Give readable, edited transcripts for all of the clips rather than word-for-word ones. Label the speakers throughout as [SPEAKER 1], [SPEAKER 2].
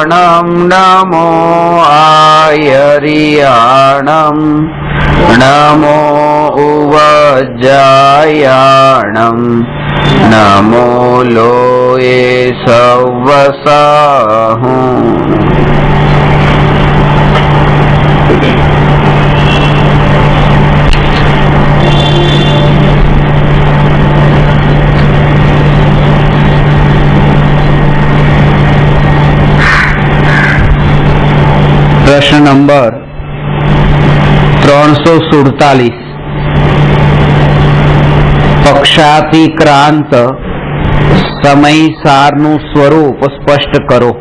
[SPEAKER 1] नमो आयर्याणं नमो उवज्जायाणं नमो लोये सवसाहु। प्रश्न नंबर 347 पक्षातिक्रांत समयसारનું સ્વરૂપ સ્પષ્ટ કરો।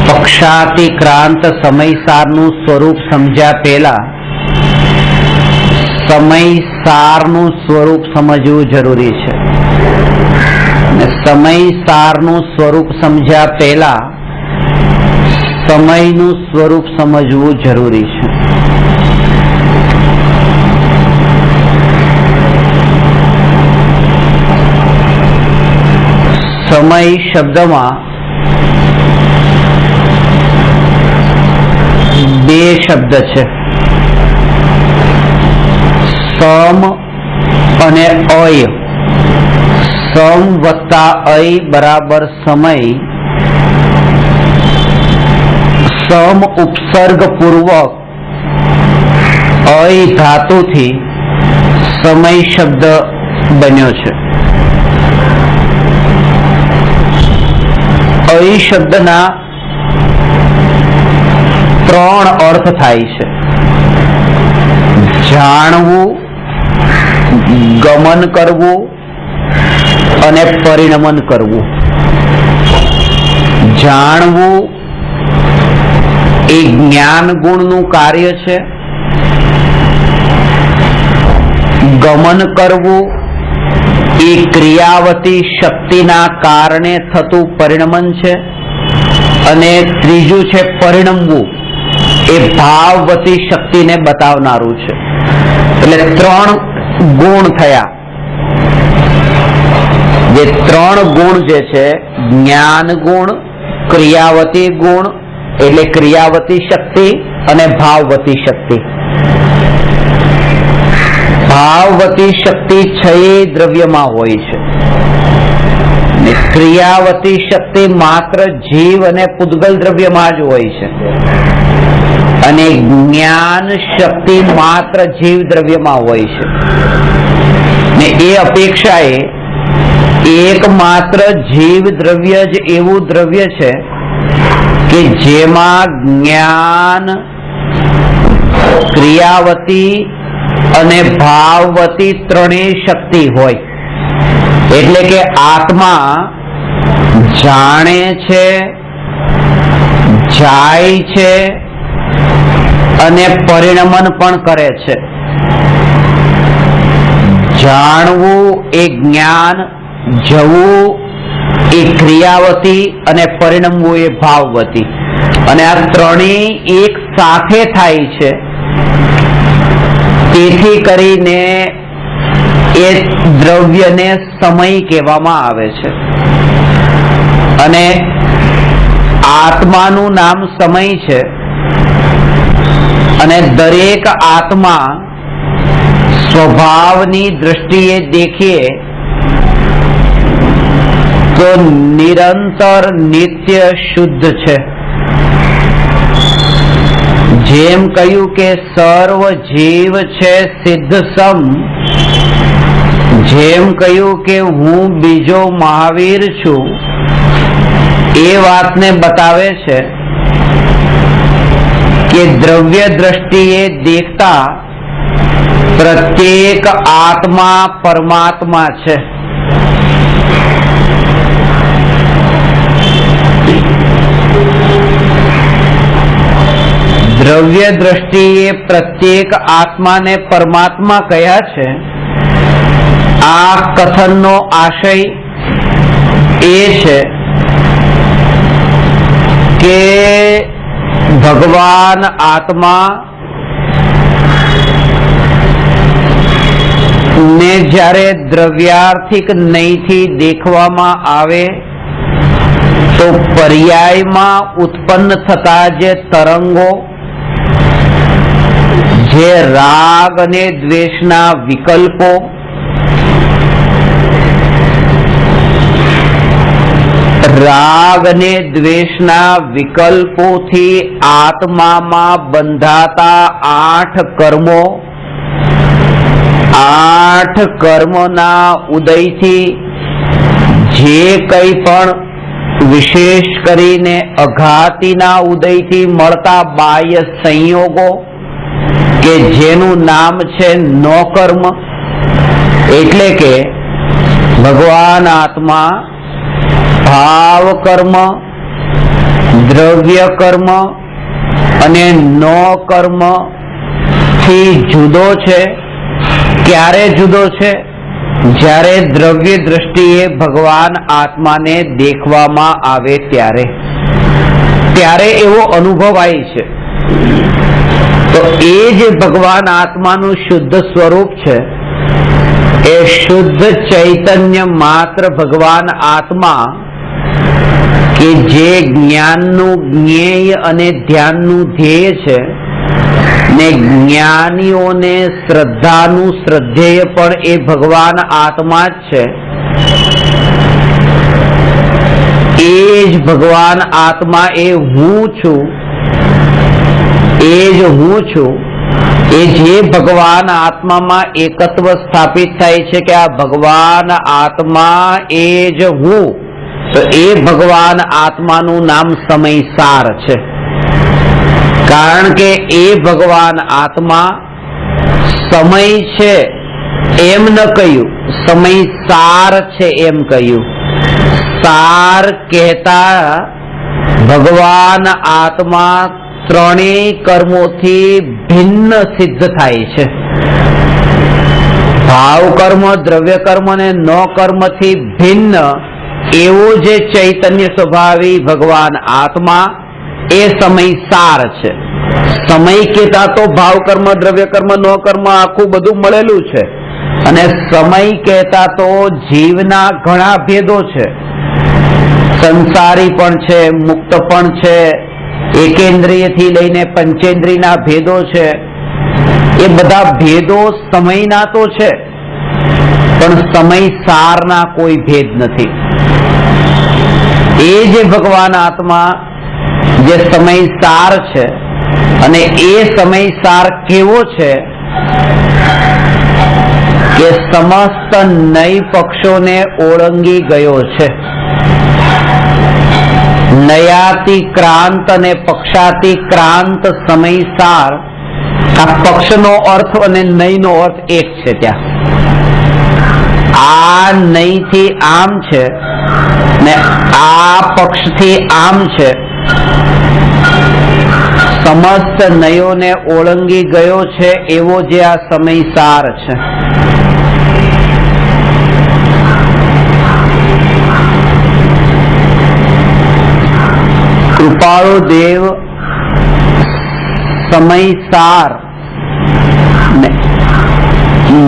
[SPEAKER 1] पक्षातिक्रांत समयसारનું સ્વરૂપ સમજ્યા પહેલા સમયસારનું સ્વરૂપ સમજવું જરૂરી છે। સમયસારનું સ્વરૂપ સમજ્યા પહેલા સમયનું સ્વરૂપ સમજવું જરૂરી છે। સમય શબ્દમાં બે શબ્દ છે, સમ અને અય। સમ વત્તા અય બરાબર સમય। સમ ઉપસર્ગ પૂર્વક અય ધાતુથી સમય શબ્દ બન્યો છે। અય શબ્દના ત્રણ અર્થ થાય છે, જાણવું, ગમન કરવું અને પરિણમન કરવું। જાણવું એ જ્ઞાન ગુણનું કાર્ય છે, ગમન કરવું એ ક્રિયાવતી શક્તિના કારણે થતું પરિણમન છે, અને ત્રીજું છે પરિણમવું એ ભાવવતી શક્તિને બતાવનારું છે। એટલે ત્રણ ગુણ થયા। જે ત્રણ ગુણ જે છે, જ્ઞાન ગુણ, ક્રિયાવતી ગુણ એટલે ક્રિયાવતી શક્તિ અને ભાવવતી શક્તિ। ભાવવતી શક્તિ 6 દ્રવ્યમાં હોય છે, ક્રિયાવતી શક્તિ માત્ર જીવ અને પૂતગલ દ્રવ્યમાં જ હોય છે, અને જ્ઞાન શક્તિ માત્ર જીવ દ્રવ્યમાં હોય છે। ને એ અપેક્ષાએ એકમાત્ર જીવ દ્રવ્ય જ એવું દ્રવ્ય છે કે જેમાં જ્ઞાન, ક્રિયાવતી અને ભાવવતી ત્રણેય શક્તિ હોય। એટલે કે આત્મા જાણે છે, જાય છે અને પરિણમન પણ કરે છે। જાણવું એ જ્ઞાન, જવું એ ક્રિયાવતી અને પરિણમવું એ ભાવવતી, અને આ ત્રણેય એક સાથે થાય છે। તેથી કરીને એ દ્રવ્યને સમય કહેવામાં આવે છે, અને આત્માનું નામ સમય છે। અને દરેક આત્મા સ્વભાવની દ્રષ્ટિએ देखिए તો નિરંતર નિત્ય શુદ્ધ છે। જેમ કહ્યું કે સર્વ જીવ છે સિદ્ધ સમ, જેમ કહ્યું કે હું બીજો મહાવીર છું, એ વાતને બતાવે છે કે દ્રવ્ય દ્રષ્ટિએ देखता प्रत्येक आत्मा परमात्मा છે। દ્રવ્ય દ્રષ્ટિએ પ્રત્યેક આત્માને પરમાત્મા કહ્યા છે। આ કથનનો આશય એ છે કે ભગવાન આત્મા ને જ્યારે દ્રવ્યાર્થિક નહીંથી દેખવામાં આવે તો પર્યાયમાં ઉત્પન્ન થતા જે તરંગો, જે રાગ અને દ્વેષના વિકલ્પો, રાગ અને દ્વેષના વિકલ્પોથી આત્મામાં બંધાતા 8 કર્મો, 8 કર્મોના ઉદયથી જે કંઈ પણ વિશેષ કરીને અઘાતીના ઉદયથી મળતા બાહ્ય સંયોગો કે જેનું નામ છે નો કર્મ, એટલે કે ભગવાન આત્મા ભાવ કર્મ, દ્રવ્ય કર્મ અને નો કર્મ થી જુદો છે. ક્યારે જુદો છે? જ્યારે દ્રવ્ય દ્રષ્ટિએ ભગવાન આત્માને દેખવામાં આવે ત્યારે એવો અનુભવાય છે. તો એ જે ભગવાન આત્માનું શુદ્ધ સ્વરૂપ છે, એ શુદ્ધ ચૈતન્ય માત્ર ભગવાન આત્મા કે જે જ્ઞાનનું જ્ઞેય અને ધ્યાનનું ધ્યેય છે ને જ્ઞાનીઓને શ્રદ્ધાનું શ્રદ્ધેય પણ એ ભગવાન આત્મા જ છે. એ જ ભગવાન આત્મા એ હું છું, એ જ હું છું. એ જે ભગવાન આત્મામાં એકત્વ સ્થાપિત થાય છે કે આ ભગવાન આત્મા એ જ હું, તો એ ભગવાન આત્માનું નામ સમયસાર છે. કારણ કે એ ભગવાન આત્મા સમય છે એમ ન કહ્યું, સમયસાર છે એમ કહ્યું. સાર કહેતા ભગવાન આત્મા ત્રણેય કર્મોથી ભિન્ન સિદ્ધ થાય છે. ભાવ કર્મ, દ્રવ્ય કર્મ અને નો કર્મથી ભિન્ન એવો જે ચૈતન્ય સ્વભાવી ભગવાન આત્મા એ સમયસાર છે. સમય કહેતા તો ભાવ કર્મ, દ્રવ્ય કર્મ, નો કર્મ આખું બધું મળેલું છે. અને સમય કહેતા તો જીવના ઘણા ભેદો છે. સંસારી પણ છે, મુક્ત પણ છે, એકેન્દ્રિયથી લઈને પંચેન્દ્રિયના ભેદો છે. એ બધા ભેદો સમયના તો છે, પણ સમયસારના કોઈ ભેદ નથી. એ જે ભગવાન આત્મા જે સમયસાર છે, અને એ સમયસાર કેવો છે કે સમસ્ત નય પક્ષોને ઓળંગી ગયો છે. નયાતિક્રાંત અને પક્ષાતિક્રાંત સમયસાર, આ પક્ષનો અર્થ અને નયનો અર્થ એક છે. ત્યાં આ નયથી આમ છે ને આ પક્ષથી આમ છે. સમસ્ત નયોને ઓળંગી ગયો છે એવો જે આ સમયસાર છે. કૃપાળુ દેવ સમયસાર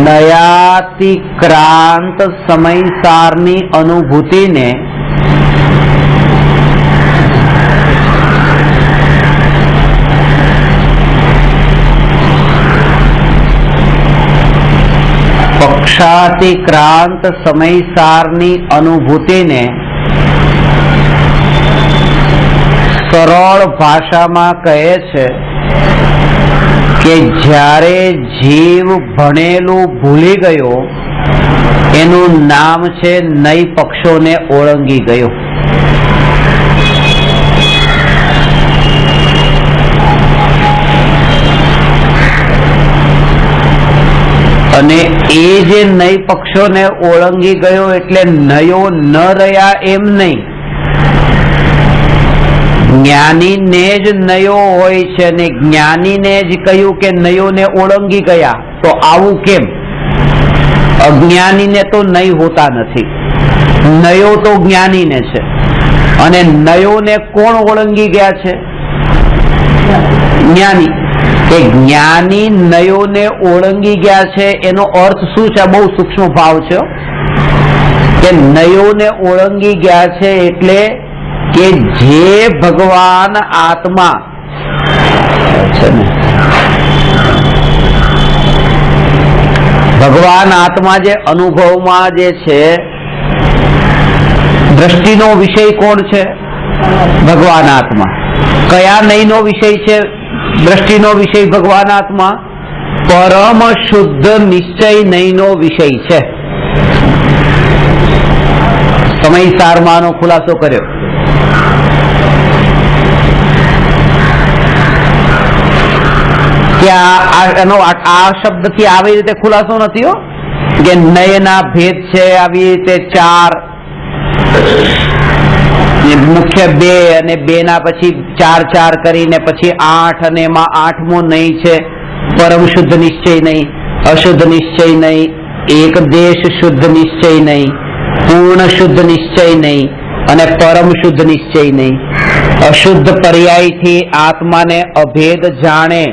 [SPEAKER 1] નયાતિક્રાંત સમયસારની અનુભૂતિને પક્ષાતિક્રાંત સમયસારની અનુભૂતિને સરળ ભાષામાં કહે છે કે જ્યારે જીવ ભણેલું ભૂલી ગયો એનું નામ છે નય પક્ષોને ઓળંગી ગયો. અને એ જે નય પક્ષોને ઓળંગી ગયો એટલે નયો ન રહ્યા એમ નહીં. જ્ઞાનીને જ નયો હોય છે અને જ્ઞાનીને જ કહ્યું કે નયોને ઓળંગી ગયા. તો આવું કેમ? અજ્ઞાનીને તો નય હોતા નથી, નયો તો જ્ઞાનીને છે. અને નયોને કોણ ઓળંગી ગયા છે? જ્ઞાની. કે જ્ઞાની નયોને ઓળંગી ગયા છે એનો અર્થ શું છે? બહુ સૂક્ષ્મ ભાવ છે કે નયોને ઓળંગી ગયા છે એટલે કે જે ભગવાન આત્મા છે ને, ભગવાન આત્મા જે અનુભવમાં જે છે, દ્રષ્ટિનો વિષય કોણ છે? ભગવાન આત્મા. કયા નયનો વિષય છે? દ્રષ્ટિનો વિષય ભગવાન આત્મા. પરમ શુદ્ધ નિશ્ચય નયનો વિષય છે. સમયસારમાંનો ખુલાસો કર્યો. કે આ શબ્દથી આવી રીતે ખુલાસો નથી હો કે નયના ભેદ છે આવી રીતે 4, મુખ્ય 2 અને 2 ના પછી 4 કરીને પછી 8 અને એમાં 8મો નહીં છે પરમ શુદ્ધ નિશ્ચય નહીં, અશુદ્ધ નિશ્ચય નહીં, એક દેશ શુદ્ધ નિશ્ચય નહીં, પૂર્ણ શુદ્ધ નિશ્ચય નહીં અને પરમ શુદ્ધ નિશ્ચય નહીં. અશુદ્ધ પર્યાયથી આત્માને અભેદ જાણે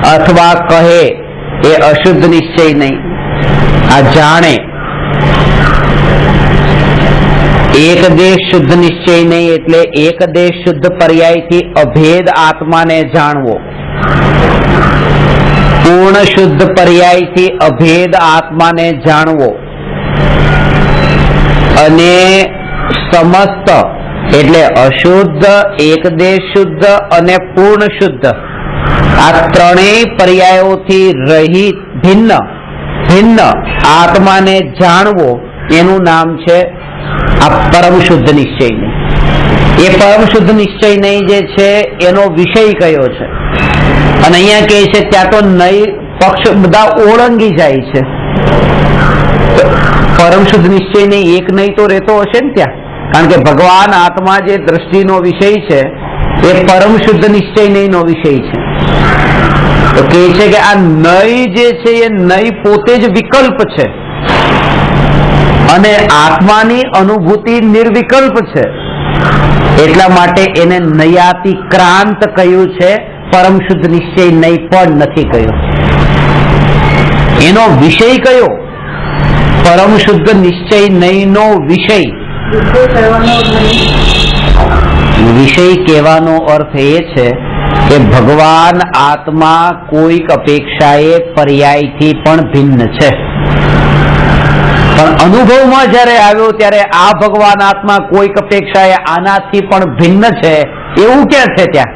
[SPEAKER 1] અથવા કહે એ અશુદ્ધ નિશ્ચય નહીં. આ જાણે. એક દેશ શુદ્ધ નિશ્ચય નહીં એટલે એક દેશ શુદ્ધ પર્યાયથી અભેદ આત્માને જાણવો. પૂર્ણ શુદ્ધ પર્યાયથી અભેદ આત્માને જાણવો. અને સમસ્ત એટલે અશુદ્ધ, એક દેશ શુદ્ધ અને પૂર્ણ શુદ્ધ આ ત્રણેય પર્યાયોથી રહિત ભિન્ન આત્માને જાણવો એનું નામ છે આ પરમ શુદ્ધ નિશ્ચય નહીં. એ પરમ શુદ્ધ નિશ્ચય નહીં જે છે એનો વિષય કયો છે? અને અહીંયા કહે છે ત્યાં તો નહીં પક્ષ બધા ઓળંગી જાય છે. પરમ શુદ્ધ નિશ્ચય નહીં એક નહીં તો રહેતો હશે ને ત્યાં, કારણ કે ભગવાન આત્મા જે દ્રષ્ટિનો વિષય છે એ પરમ શુદ્ધ નિશ્ચય નહીં નો વિષય છે. તો કહે છે કે આ નય જે છે એ નય પોતે જ વિકલ્પ છે અને આત્માની અનુભૂતિ નિર્વિકલ્પ છે. એટલા માટે એને નયાતિક્રાંત કહ્યું છે, પરમ શુદ્ધ નિશ્ચય નય પણ નથી કહ્યું. એનો વિષય કયો? પરમ શુદ્ધ નિશ્ચય નયનો વિષય. વિષય કહેવાનો અર્થ એ છે કે ભગવાન આત્મા કોઈક અપેક્ષાએ પર્યાયથી પણ ભિન્ન છે, પણ અનુભવમાં જ્યારે આવ્યો ત્યારે આ ભગવાન આત્મા કોઈક અપેક્ષાએ આનાથી પણ ભિન્ન છે એવું ક્યાં છે? ત્યાં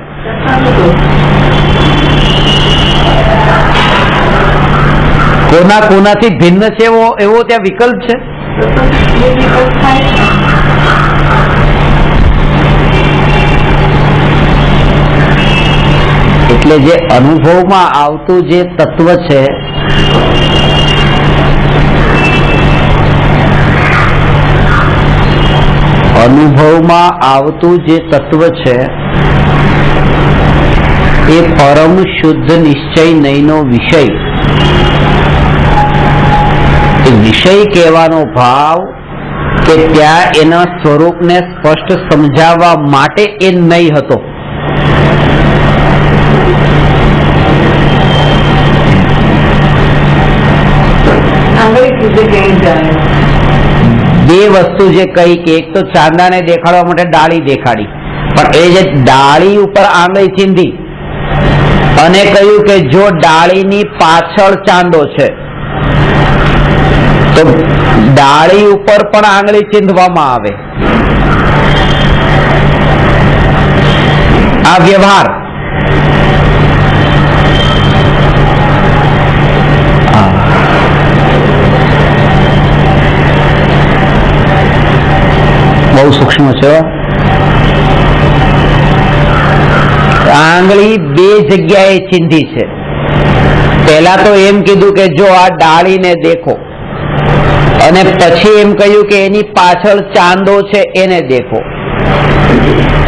[SPEAKER 1] કોનાથી ભિન્ન છે એવો ત્યાં વિકલ્પ છે? એટલે જે અનુભવમાં આવતું જે તત્વ છે એ પરમ શુદ્ધ નિશ્ચય નયનો વિષય. વિષય કહેવાનો ભાવ કે ત્યાં એના સ્વરૂપને સ્પષ્ટ સમજાવવા માટે એ નય હતો. બે વસ્તુ જે કઈ કે એક તો ચાંદાને દેખાડવા માટે ડાળી દેખાડી, પણ એ જે ડાળી ઉપર આંગળી ચીંધી અને કહ્યું કે જો ડાળીની પાછળ ચાંદો છે તો ડાળી ઉપર પણ આંગળી ચીંધવામાં આવે. આ વ્યવહાર બહુ સૂક્ષ્મ છે. આંગળી બે જગ્યાએ ચીંધી છે. પહેલા તો એમ કીધું કે જો આ ડાળીને દેખો, અને પછી એમ કહ્યું કે એની પાછળ ચાંદો છે એને દેખો.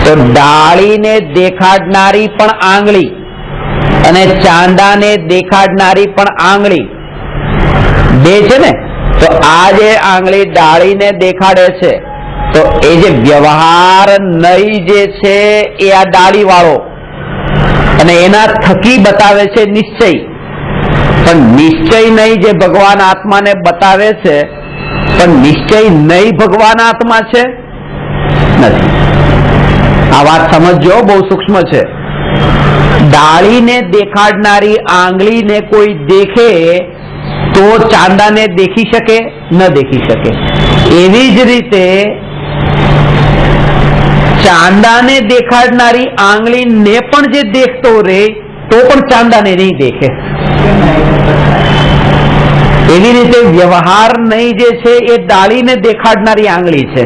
[SPEAKER 1] તો ડાળીને દેખાડનારી પણ આંગળી અને ચાંદાને દેખાડનારી પણ આંગળી બે છે ને. તો આ જે આંગળી ડાળીને દેખાડે છે તો એ જે વ્યવહાર નય જે છે એ આ ડાળી વાળો અને એના થકી બતાવે છે નિશ્ચય, પણ નિશ્ચય નહીં જે ભગવાન આત્માને બતાવે છે, પણ નિશ્ચય નહીં ભગવાન આત્મા છે નથી. આ વાત સમજો, બહુ સૂક્ષ્મ છે. ડાળીને દેખાડનારી આંગળીને કોઈ દેખે તો ચાંદાને દેખી શકે ન દેખી શકે. એવી જ રીતે ચાંદાને દેખાડનારી આંગળીને પણ જે દેખતો રહે તો પણ ચાંદાને નહીં દેખે. એવી રીતે વ્યવહાર નહીં જે છે એ ડાળીને દેખાડનારી આંગળી છે,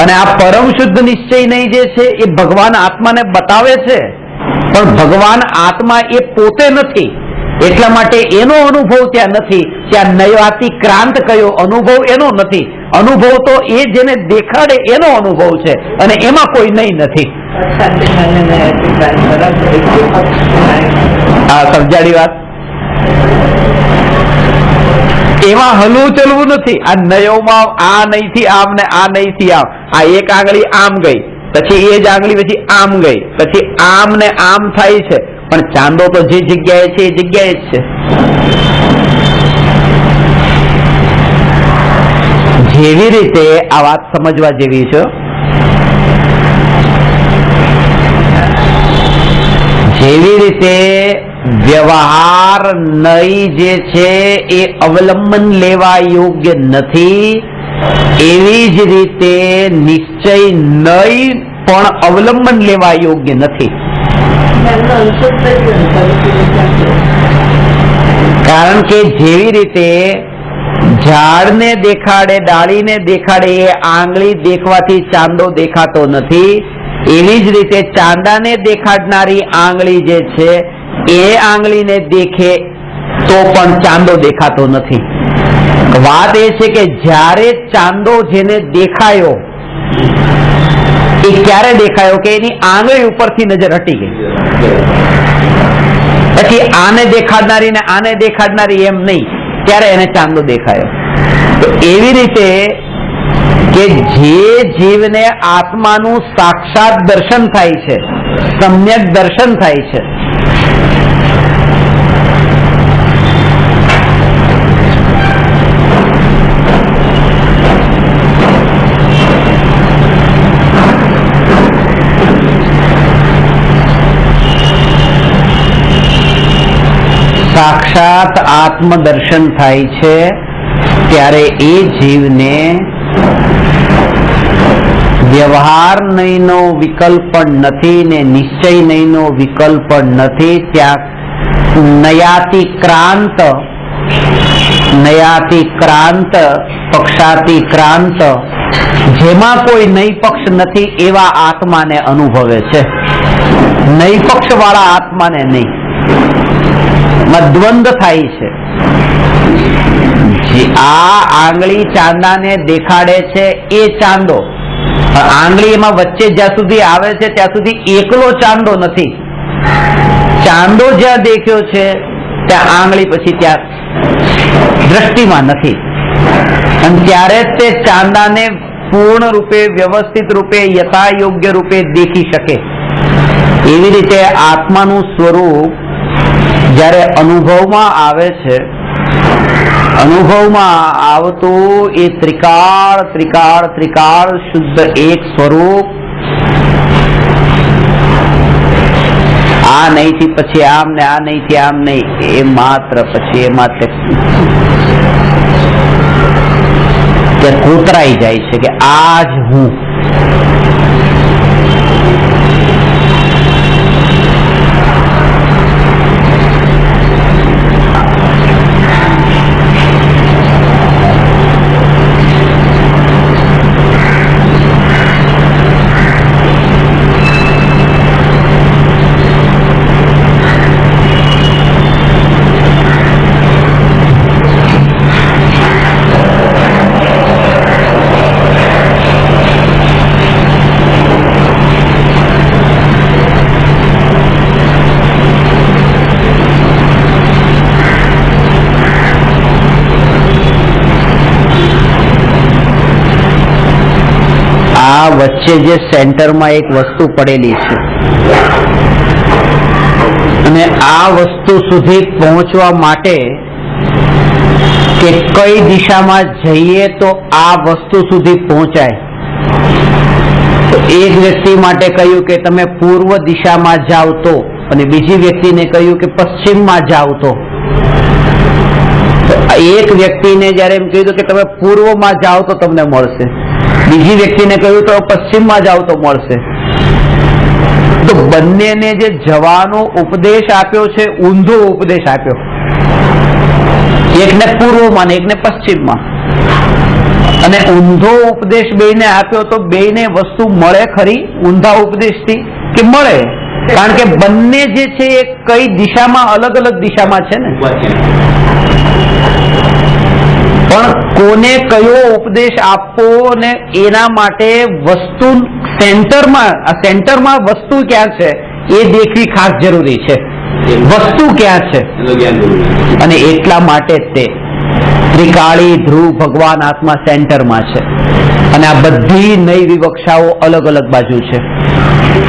[SPEAKER 1] અને આ પરમ શુદ્ધ નિશ્ચય નહીં જે છે એ ભગવાન આત્માને બતાવે છે, પણ ભગવાન આત્મા એ પોતે નથી, એટલા માટે એનો અનુભવ ત્યાં નથી. ત્યાં નયાતિક્રાંત કયો અનુભવ એનો નથી. અનુભવ તો એ જેને દેખાડે એનો અનુભવ છે, અને એમાં કોઈ નહીં નથી. હા, સમજાડી વાત. એમાં હલવું ચલવું નથી. આ નયોમાં આ નહીંથી આમ ને આ નહીંથી આમ, આ એક આંગળી આમ ગઈ, પછી એ જ આંગળી પછી આમ ગઈ, પછી આમ ને આમ થાય છે, પણ ચાંદો તો જે જગ્યાએ છે એ જગ્યાએ જ છે. જેવી રીતે આ વાત સમજવા જેવી છે. જેવી રીતે વ્યવહાર નહીં જે છે એ અવલંબન લેવા યોગ્ય નથી, એવી જ રીતે નિશ્ચય નહીં પણ અવલંબન લેવા યોગ્ય નથી. કારણ કે જેવી રીતે ઝાડને દેખાડે ડાળીને દેખાડે એ આંગળી દેખવાથી ચાંદો દેખાતો નથી, એવી જ રીતે ચાંદાને દેખાડનારી આંગળી જે છે એ આંગળીને દેખે તો પણ ચાંદો દેખાતો નથી. વાત એ છે કે જ્યારે ચાંદો જેને દેખાયો એ ક્યારે દેખાયો કે એની આંગળી ઉપરથી નજર હટી ગઈ, પછી આને દેખાડનારી ને આને દેખાડનારી એમ નહીં, ત્યારે એને ચાંદો દેખાયો. તો એવી રીતે કે જે જીવને આત્માનું સાક્ષાત દર્શન થાય છે, સમ્યક દર્શન થાય છે, સાક્ષાત આત્મદર્શન થાય છે, ત્યારે એ જીવને વ્યવહાર નહીંનો વિકલ્પ પણ નથી ને નિશ્ચય નહીંનો વિકલ્પ પણ નથી. ત્યાં નયાતિક્રાંત પક્ષાતિક્રાંત જેમાં કોઈ નય પક્ષ નથી એવા આત્માને અનુભવે છે. નય પક્ષ વાળા આત્માને નહીં, દ્વંદ થાય છે. જે આ આંગળી ચાંદાને દેખાડે છે એ ચાંદો, આંગળી એમાં વચ્ચે જ્યાં સુધી આવે છે ત્યાં સુધી એકલો ચાંદો નથી. ચાંદો જ્યાં દેખ્યો છે ત્યાં આંગળી પછી ત્યાં દ્રષ્ટિમાં નથી, અને ત્યારે તે ચાંદાને પૂર્ણ રૂપે વ્યવસ્થિત રૂપે યથાયોગ્ય રૂપે દેખી શકે. એવી રીતે આત્માનું સ્વરૂપ જ્યારે અનુભવમાં આવે છે, અનુભવમાં આવતું એ ત્રિકાળ શુદ્ધ એક સ્વરૂપ, આ નહીંથી પછી આમ ને આ નહીંથી આમ નહીં, એ માત્ર પછી એમાં તે કોતરાઈ જાય છે કે આ જ હું. વચ્ચે જે સેન્ટરમાં એક વસ્તુ પડેલી છે અને આ વસ્તુ સુધી પહોંચવા માટે કે કઈ દિશામાં જઈએ તો આ વસ્તુ સુધી પહોંચાય, તો એક વ્યક્તિ માટે કહ્યું કે તમે પૂર્વ દિશામાં જાઓ તો, અને બીજી વ્યક્તિને કહ્યું કે પશ્ચિમમાં જાઓ તો એક વ્યક્તિને જયારે એમ કહ્યું કે તમે પૂર્વમાં જાઓ તો તમને મળશે, બીજી વ્યક્તિને કહ્યું તો પશ્ચિમમાં જાઓ તો મળશે, તો બંનેને જે જવાનો ઉપદેશ આપ્યો છે ઊંધો ઉપદેશ આપ્યો, એકને પૂર્વમાં ને એકને પશ્ચિમમાં, અને ઊંધો ઉપદેશ બેયને આપ્યો તો બેયને વસ્તુ મળે ખરી ઊંધા ઉપદેશથી કે મળે? કારણ કે બંને જે છે એ કઈ દિશામાં અલગ અલગ દિશામાં છે ને, પણ કોને કયો ઉપદેશ આપવો ને એના માટે વસ્તુ સેન્ટરમાં વસ્તુ ક્યાં છે એ દેખવી ખાસ જરૂરી છે, વસ્તુ ક્યાં છે, અને એટલા માટે તે ત્રિકાળી ધ્રુવ ભગવાન આત્મા સેન્ટરમાં છે, અને આ બધી નઈ વિવક્ષાઓ અલગ અલગ બાજુ છે.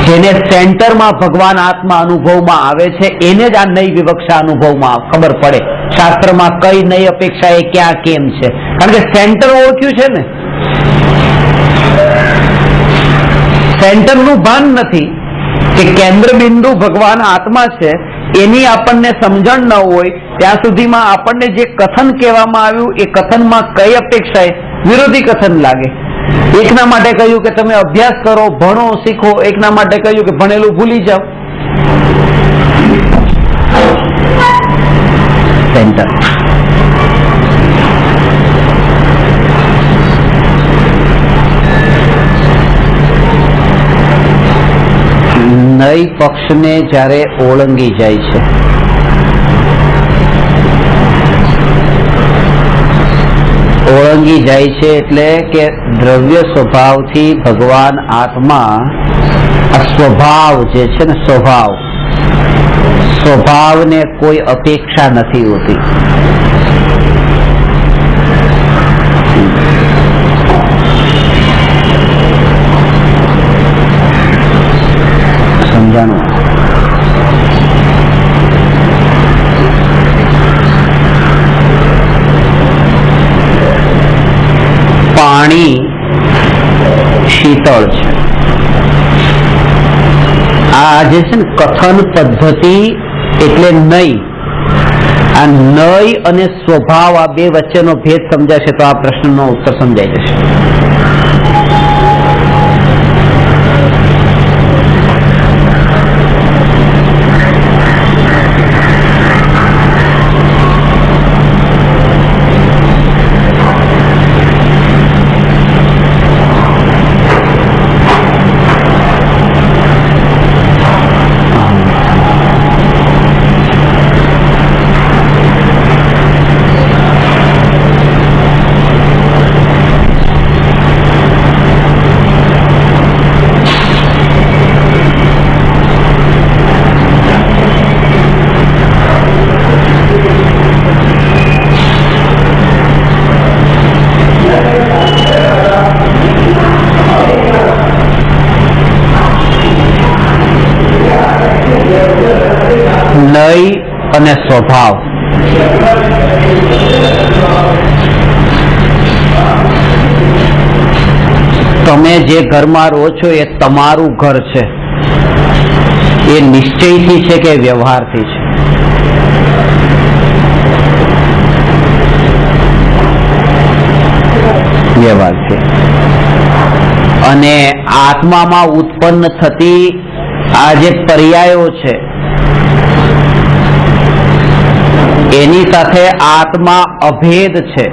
[SPEAKER 1] જેને સેન્ટરમાં ભગવાન આત્મા અનુભવમાં આવે છે એને જ આ નઈ વિવક્ષા અનુભવમાં ખબર પડે, શાસ્ત્રમાં કઈ નઈ અપેક્ષા એ ક્યાં કેમ છે, કારણ કે સેન્ટર ઓળખ્યું છે ને, સેન્ટરનું ભાન નથી કે કેન્દ્ર બિંદુ ભગવાન આત્મા છે, એની આપણને સમજણ ન હોય ત્યાં સુધીમાં આપણને જે કથન કહેવામાં આવ્યું એ કથનમાં કઈ અપેક્ષા વિરોધી કથન લાગે. એકના માટે કહ્યું કે તમે અભ્યાસ કરો, ભણો, શીખો, એકના માટે કહ્યું કે ભણેલું ભૂલી જાઓ. સેન્ટર નઈ પક્ષને જ્યારે ઓળંગી જાય છે એટલે કે દ્રવ્ય સ્વભાવથી ભગવાન આત્મા આ સ્વભાવ જે છે ને સ્વભાવને કોઈ અપેક્ષા નથી હોતી. સમજાણું? પાણી શીતળ છે. આ જે છે ને કથન પદ્ધતિ એટલે નઈ, આ નઈ અને સ્વભાવ આ બે વચ્ચેનો ભેદ સમજાશે તો આ પ્રશ્નનો ઉત્તર સમજાઈ જશે. નઈ અને સ્વભાવ તમે જે ઘરમાં રહો છો એ તમારું ઘર છે, એ નિશ્ચયથી છે કે વ્યવહારથી છે? વ્યવહારથી. અને આત્મામાં ઉત્પન્ન થતી આ જે પર્યાયો છે એની સાથે આત્મા અભેદ છે,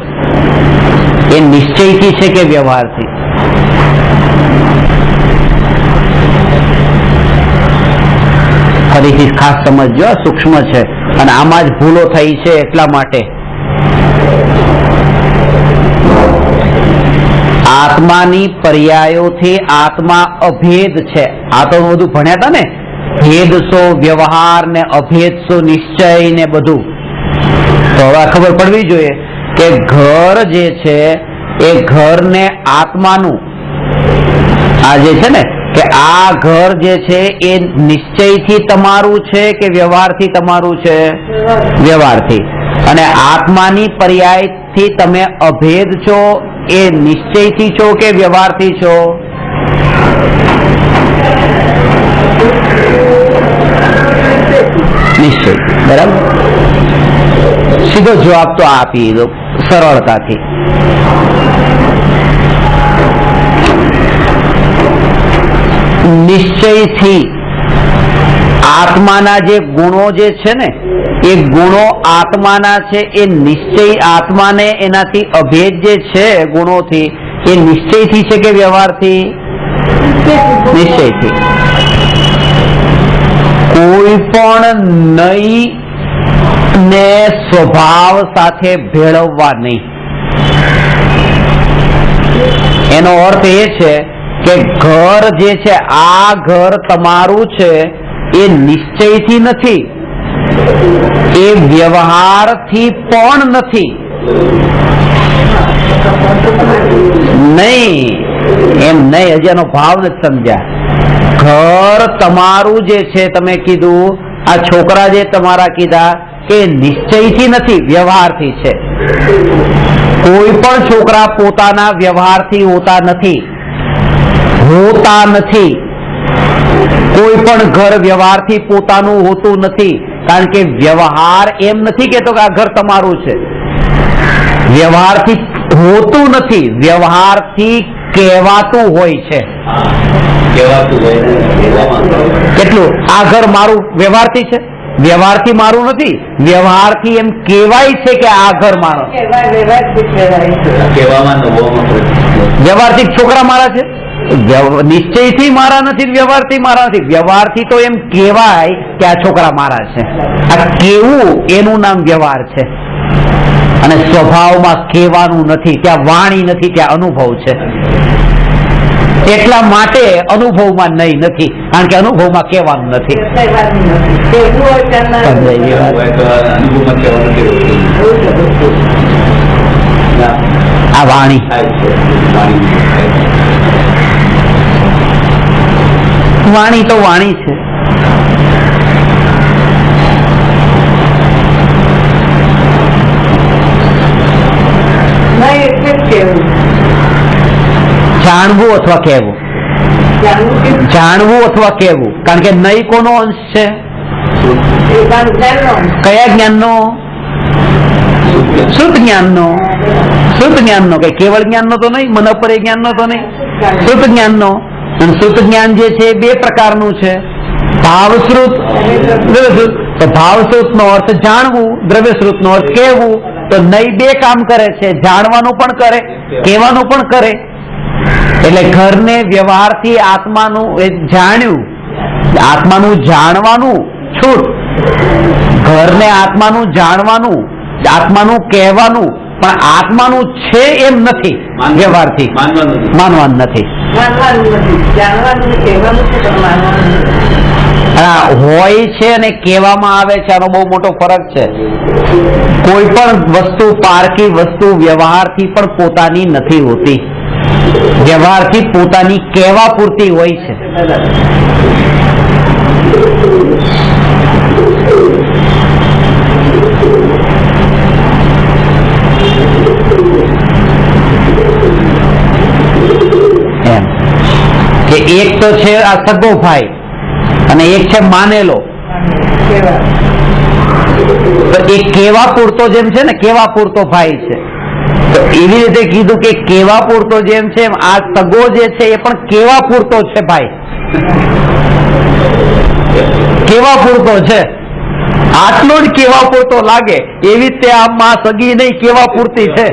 [SPEAKER 1] એ નિશ્ચયથી છે કે વ્યવહારથી? ફરીથી ખાસ સમજજો, સૂક્ષ્મ છે અને આમાં જ ભૂલો થઈ છે. એટલા માટે આત્માની પર્યાયોથી આત્મા અભેદ છે. આ તો બધું ભણ્યા હતા ને, ભેદ સો વ્યવહાર ને અભેદ સો નિશ્ચય ને બધું. તો હવે ખબર પડવી જોઈએ કે ઘર જે છે એ ઘરને આત્માનું આ જે છે ને કે આ ઘર જે છે એ નિશ્ચયથી તમારું છે કે વ્યવહારથી તમારું છે? વ્યવહારથી. અને આત્માની પર્યાયથી તમે અભેદ છો એ નિશ્ચયથી છો કે વ્યવહારથી છો? નિશ્ચય. બરાબર. સીધો જવાબ તો આપી દો સરળતાથી. નિશ્ચયથી આત્માના જે ગુણો જે છે ને એ ગુણો આત્માના છે, એ નિશ્ચય આત્માને એનાથી અભેદ જે છે ગુણોથી એ નિશ્ચયથી છે કે વ્યવહારથી? નિશ્ચયથી. કોઈ પણ નહીં ને સ્વભાવ સાથે ભેળવવા નહીં. એનો અર્થ એ છે કે ઘર જે છે આ ઘર તમારું છે એ નિશ્ચયથી નથી, એ વ્યવહારથી પણ નથી. નહીં એમ નહીં, હજી એનો ભાવ નથી સમજ્યા. ઘર તમારું જે છે તમે કીધું, આ છોકરા જે તમારા કીધા કે નિશ્ચયથી નથી, વ્યવહારથી છે. કોઈ પણ છોકરા પોતાના વ્યવહારથી હોતા નથી. કોઈ પણ ઘર વ્યવહારથી પોતાનું હોતું નથી. કારણ કે વ્યવહાર એમ નથી કેતો કે આ ઘર તમારું છે. વ્યવહારથી હોતું નથી, વ્યવહારથી કહેવાતું હોય છે. કેટલું આ ઘર મારું વ્યવહારથી છે, વ્યવહારથી મારું નથી. વ્યવહારથી એમ કહેવાય છે કે આ ઘર મારું. વ્યવહારથી છોકરા મારા છે, નિશ્ચયથી મારા નથી, વ્યવહારથી મારા નથી. વ્યવહારથી તો એમ કહેવાય કે આ છોકરા મારા છે. આ કેવું એનું નામ વ્યવહાર છે. અને સ્વભાવમાં કહેવાનું નથી, ત્યાં વાણી નથી, ત્યાં અનુભવ છે. એટલા માટે અનુભવમાં નહીં નથી, કારણ કે અનુભવમાં કહેવાનું નથી. આ વાણી વાણી તો વાણી છે. જાણવું અથવા કહેવું, જાણવું અથવા કહેવું. કારણ કે નહીં કોનો અંશ છે? કયા જ્ઞાનનો? શુદ્ધ જ્ઞાનનો. શુદ્ધ જ્ઞાનનો, કઈ કેવળ જ્ઞાનનો તો નહીં, મનપરે જ્ઞાનનો તો નહીં, શુદ્ધ જ્ઞાનનો. અને શુદ્ધ જ્ઞાન જે છે બે પ્રકારનું છે, ભાવશ્રુત, દ્રવ્યશ્રુત. તો ભાવશ્રુત નો અર્થ જાણવું, દ્રવ્યશ્રુત નો અર્થ કહેવું. તો નહીં બે કામ કરે છે, જાણવાનું પણ કરે, કહેવાનું પણ કરે. એટલે ઘરને વ્યવહારથી આત્માનું જાણ્યું, આત્માનું જાણવાનું છૂટ. ઘરને આત્માનું જાણવાનું, આત્માનું કહેવાનું, પણ આત્માનું છે એમ નથી. વ્યવહારથી માનવાનું નથી. હોય છે અને કહેવામાં આવે છે, આનો બહુ મોટો ફરક છે. કોઈ પણ વસ્તુ, પારકી વસ્તુ વ્યવહારથી પણ પોતાની નથી હોતી. વ્યવહારથી પોતાની કહેવા પૂરતી હોય છે. એમ કે એક તો છે આ સગો ભાઈ અને એક છે માનેલો. તો એ કેવા પૂરતો જેમ છે ને, કેવા પૂરતો ભાઈ છે. તો એવી રીતે કીધું કે કેવા પૂરતો જેમ છે એમ આ સગો જે છે એ પણ કેવા પૂરતો છે ભાઈ. કેવા પૂરતો છે, આટલો જ કેવા પૂરતો લાગે. એવી રીતે આ માં સગી નહીં, કેવા પૂરતી છે.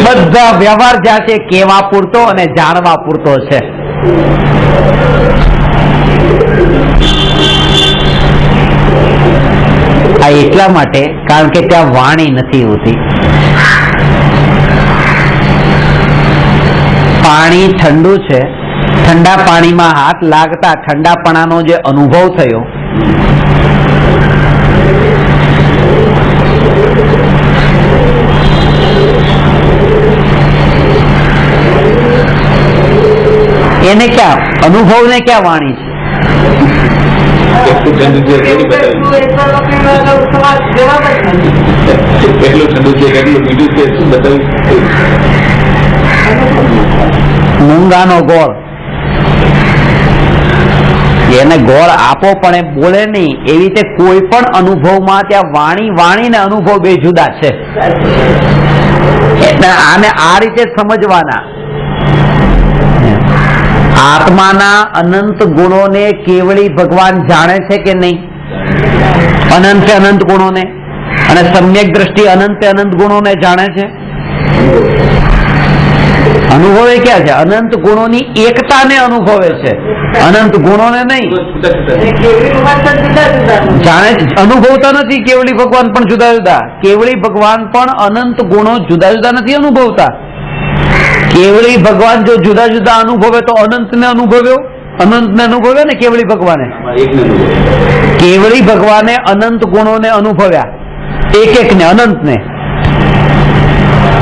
[SPEAKER 1] બધા વ્યવહાર જ્યાં છે કેવા પૂરતો અને જાણવા પૂરતો છે. આ એટલા માટે કારણ કે ત્યાં વાણી નથી હોતી. પાણી ઠંડુ છે, ઠંડા પાણીમાં હાથ લાગતા ઠંડાપણાનો જે અનુભવ થયો એને ક્યાં અનુભવ ને ક્યાં વાણી છે?
[SPEAKER 2] એટલું ઠંડુ છે કેટલું ઠંડુ છે કેટલું બીજું છે શું બતાવ્યું?
[SPEAKER 1] મૂંગાનો ગોળ, એને ગોળ આપો પણ એ બોલે નહીં. એવી રીતે કોઈ પણ અનુભવમાં ત્યાં વાણી ને અનુભવ બે જુદા છે. એટલે આને આ રીતે સમજવાના. આત્માના અનંત ગુણોને કેવળી ભગવાન જાણે છે કે નહીં? અનંત અનંત ગુણોને, અને સમ્યક દ્રષ્ટિ અનંત અનંત ગુણોને જાણે છે. અનુભવે ક્યાં છે? અનંત ગુણોની એકતાને અનુભવે છે, અનંત ગુણોને નહીં. જાણે અનુભવતા નથી. કેવળી ભગવાન પણ જુદા જુદા, કેવળી ભગવાન પણ અનંત ગુણો જુદા જુદા નથી અનુભવતા. કેવળી ભગવાન જો જુદા જુદા અનુભવે તો અનંતને અનુભવ્યો, અનંતને અનુભવ્યો ને કેવળી ભગવાને. કેવળી ભગવાને અનંત ગુણોને અનુભવ્યા, એક એકને, અનંતને.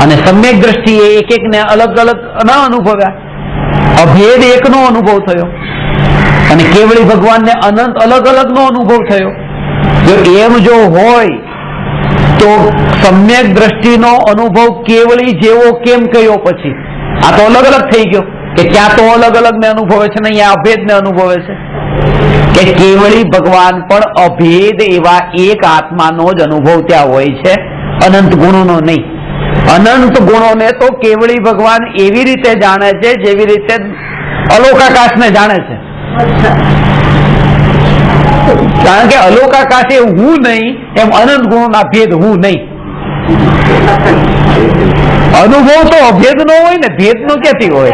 [SPEAKER 1] અને સમ્યક દ્રષ્ટિએ એક એકને અલગ અલગ ન અનુભવ્યા, અભેદ એકનો અનુભવ થયો. અને કેવળી ભગવાનને અનંત અલગ અલગ નો અનુભવ થયો. જો એમ જો હોય તો સમ્યક દ્રષ્ટિનો અનુભવ કેવળી જેવો કેમ કયો? પછી આ તો અલગ અલગ થઈ ગયો કે ત્યાં તો અલગ અલગ ને અનુભવે છે ને અહીંયા અભેદ ને અનુભવે છે. કે કેવળી ભગવાન પણ અભેદ એવા એક આત્માનો જ અનુભવ ત્યાં હોય છે, અનંત ગુણોનો નહીં. અનંત ગુણોને તો કેવળી ભગવાન એવી રીતે જાણે છે જેવી રીતે અલોકાકાશને જાણે છે. કારણ કે અલોકાકાશ એ હું નહીં, એમ અનંત ગુણોના ભેદ હું નહીં. અનુભવ તો અભેદ નો હોય ને, ભેદ નો ક્યાંથી હોય?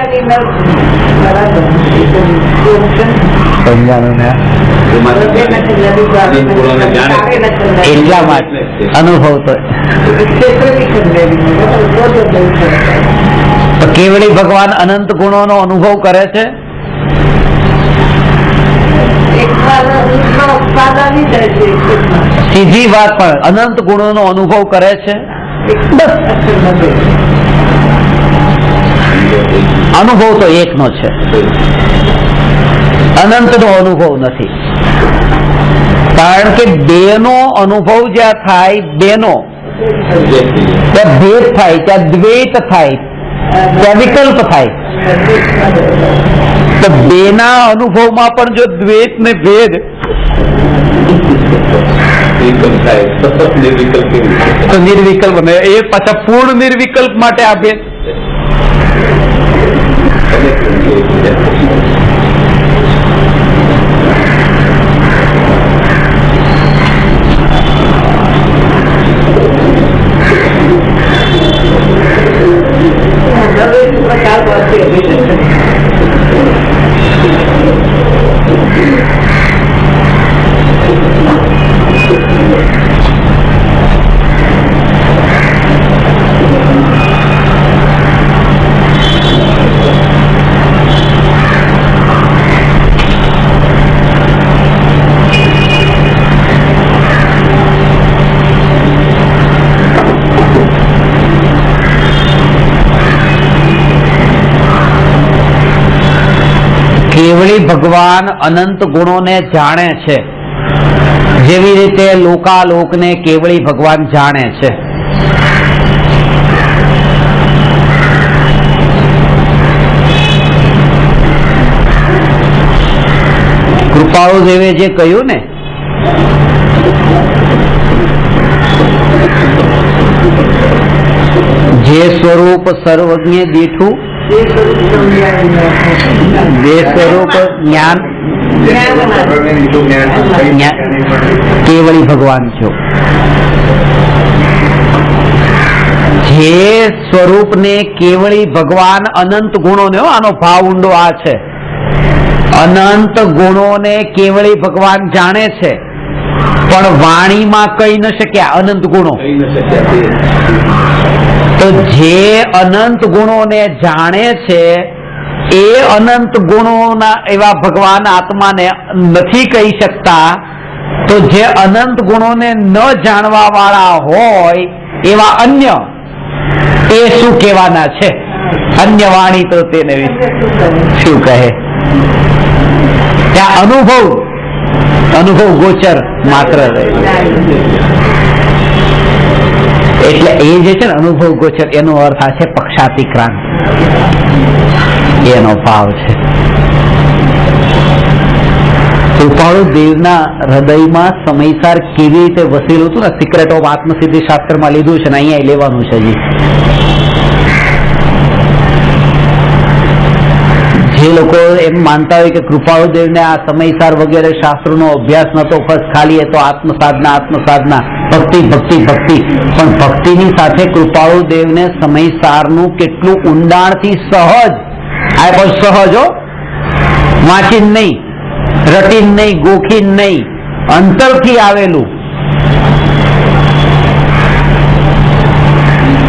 [SPEAKER 1] એટલા માટે અનુભવ તો કેવળી ભગવાન અનંત ગુણોનો અનુભવ કરે છે. સીધી વાત, પણ અનંત ગુણોનો અનુભવ કરે છે. અનુભવ તો એકનો છે, અનંતનો અનુભવ નથી. કારણ કે બેનો અનુભવ જ્યાં થાય, બેનો ત્યાં ભેદ થાય, ત્યાં દ્વૈત થાય, ત્યાં વિકલ્પ થાય. તો બેના અનુભવમાં પણ જો દ્વૈત ને ભેદ તો નિર્વિકલ્પ ને એ પાછા પૂર્ણ નિર્વિકલ્પ માટે આ ભેદ. કેવળી ભગવાન અનંત ગુણોને જાણે છે, જેવી રીતે લોકાલોકને કેવળી ભગવાન જાણે છે. કૃપાળુ દેવે જે કહ્યું ને, જે સ્વરૂપ સર્વજ્ઞ દીઠું, જે સ્વરૂપ જ્ઞાન કેવળી ભગવાન છો. જે સ્વરૂપને કેવળી ભગવાન અનંત ગુણોને, આનો ભાવ ઊંડો આ છે, અનંત ગુણોને કેવળી ભગવાન જાણે છે, પણ વાણીમાં કહી ન શક્યા અનંત ગુણો. તો જે અનંત ગુણોને જાણે છે એ અનંત ગુણોના એવા ભગવાન આત્માને નથી કહી શકતા. તો જે અનંત ગુણોને ન જાણવા વાળા હોય એવા અન્ય એ શું કહેવાના છે? અન્ય વાણી તો તેને શું કહે? ત્યાં અનુભવ ગોચર માત્ર એટલે એ જે છે ને અનુભવ ગોચર એનો અર્થ આ છે પક્ષાતિક્રાંત, એનો ભાવ છે. કૃપાળુ દેવના હૃદયમાં સમયસાર કેવી રીતે વસેલું હતું ને, સિક્રેટ ઓફ આત્મસિદ્ધિ શાસ્ત્રમાં લીધું છે ને અહીંયા લેવાનું છે. જે લોકો એમ માનતા હોય કે કૃપાળુ દેવને આ સમયસાર વગેરે શાસ્ત્રોનો અભ્યાસ નતો, બસ ખાલી એ તો આત્મસાધના ભક્તિ, પણ ભક્તિની સાથે કૃપાળુ દેવને સમયસારનું કેટલું ઊંડાણથી સહજ, આ પણ સહજ હો, વાંચીને નહીં, રટીને નહીં, ગોખીને નહીં, અંતરથી આવેલું.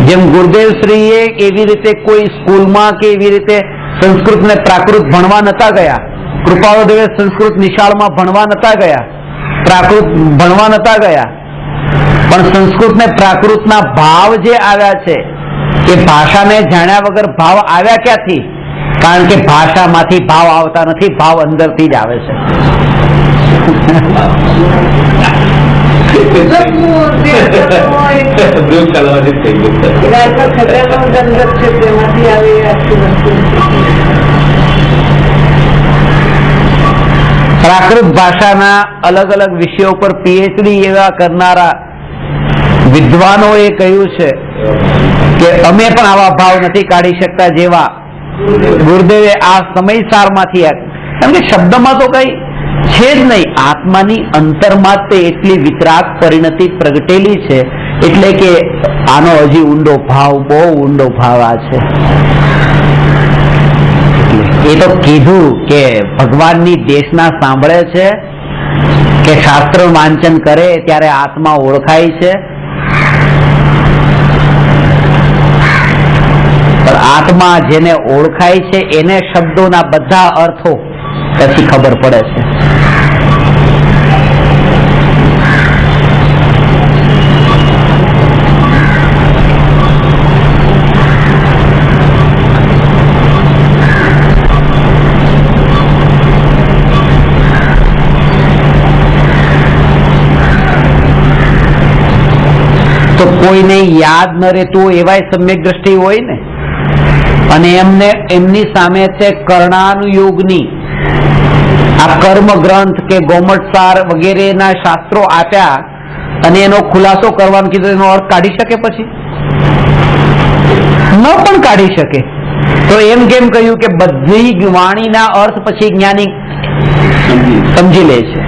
[SPEAKER 1] જેમ ગુરુદેવ શ્રીએ એવી રીતે કોઈ સ્કૂલમાં કે એવી રીતે સંસ્કૃત ને પ્રાકૃત ભણવા નતા ગયા, કૃપાળુ દેવે સંસ્કૃત નિશાળમાં ભણવા નતા ગયા, પ્રાકૃત ભણવા નતા ગયા, પણ સંસ્કૃત ને પ્રાકૃતના ભાવ જે આવ્યા છે એ ભાષાને જાણ્યા વગર ભાવ આવ્યા ક્યાંથી? કારણ કે ભાષામાંથી ભાવ આવતા નથી, ભાવ અંદરથી જ આવે છે. પ્રાકૃત ભાષાના અલગ અલગ વિષયો પર પીએચડી એવા કરનારા વિદ્વાનોએ કહ્યું છે કે અમે પણ આવા ભાવ નથી કાઢી શકતા જેવા ગુરુદેવે આ સમયસારમાંથી, કારણ કે શબ્દમાં તો કઈ છે જ નહીં, આત્માની અંતરમાં તે એટલી વિતરાગ પરિણતિ પ્રગટેલી છે, એટલે કે આનો હજી ઊંડો ભાવ, બહુ ઊંડો ભાવ આ છે. એ તો કીધું કે ભગવાનની દેશના સાંભળે છે કે શાસ્ત્ર વાંચન કરે ત્યારે આત્મા ઓળખાય છે, પણ આત્મા જેને ઓળખાય છે એને શબ્દોના બધા અર્થો પછી ખબર પડે છે. તો કોઈને યાદ ન રહેતું એવાય સમ્યક દ્રષ્ટિ હોય ને, અને એમની સામે છે કર્ણાનુયોગની આ કર્મ ગ્રંથ કે ગોમટસાર વગેરેના શાસ્ત્રો આપ્યા અને એનો ખુલાસો કરવાનું કીધું, એનો અર્થ કાઢી શકે? પછી ન પણ કાઢી શકે. તો એમ કેમ કહ્યું કે બધી વાણીના અર્થ પછી જ્ઞાની સમજી લે છે?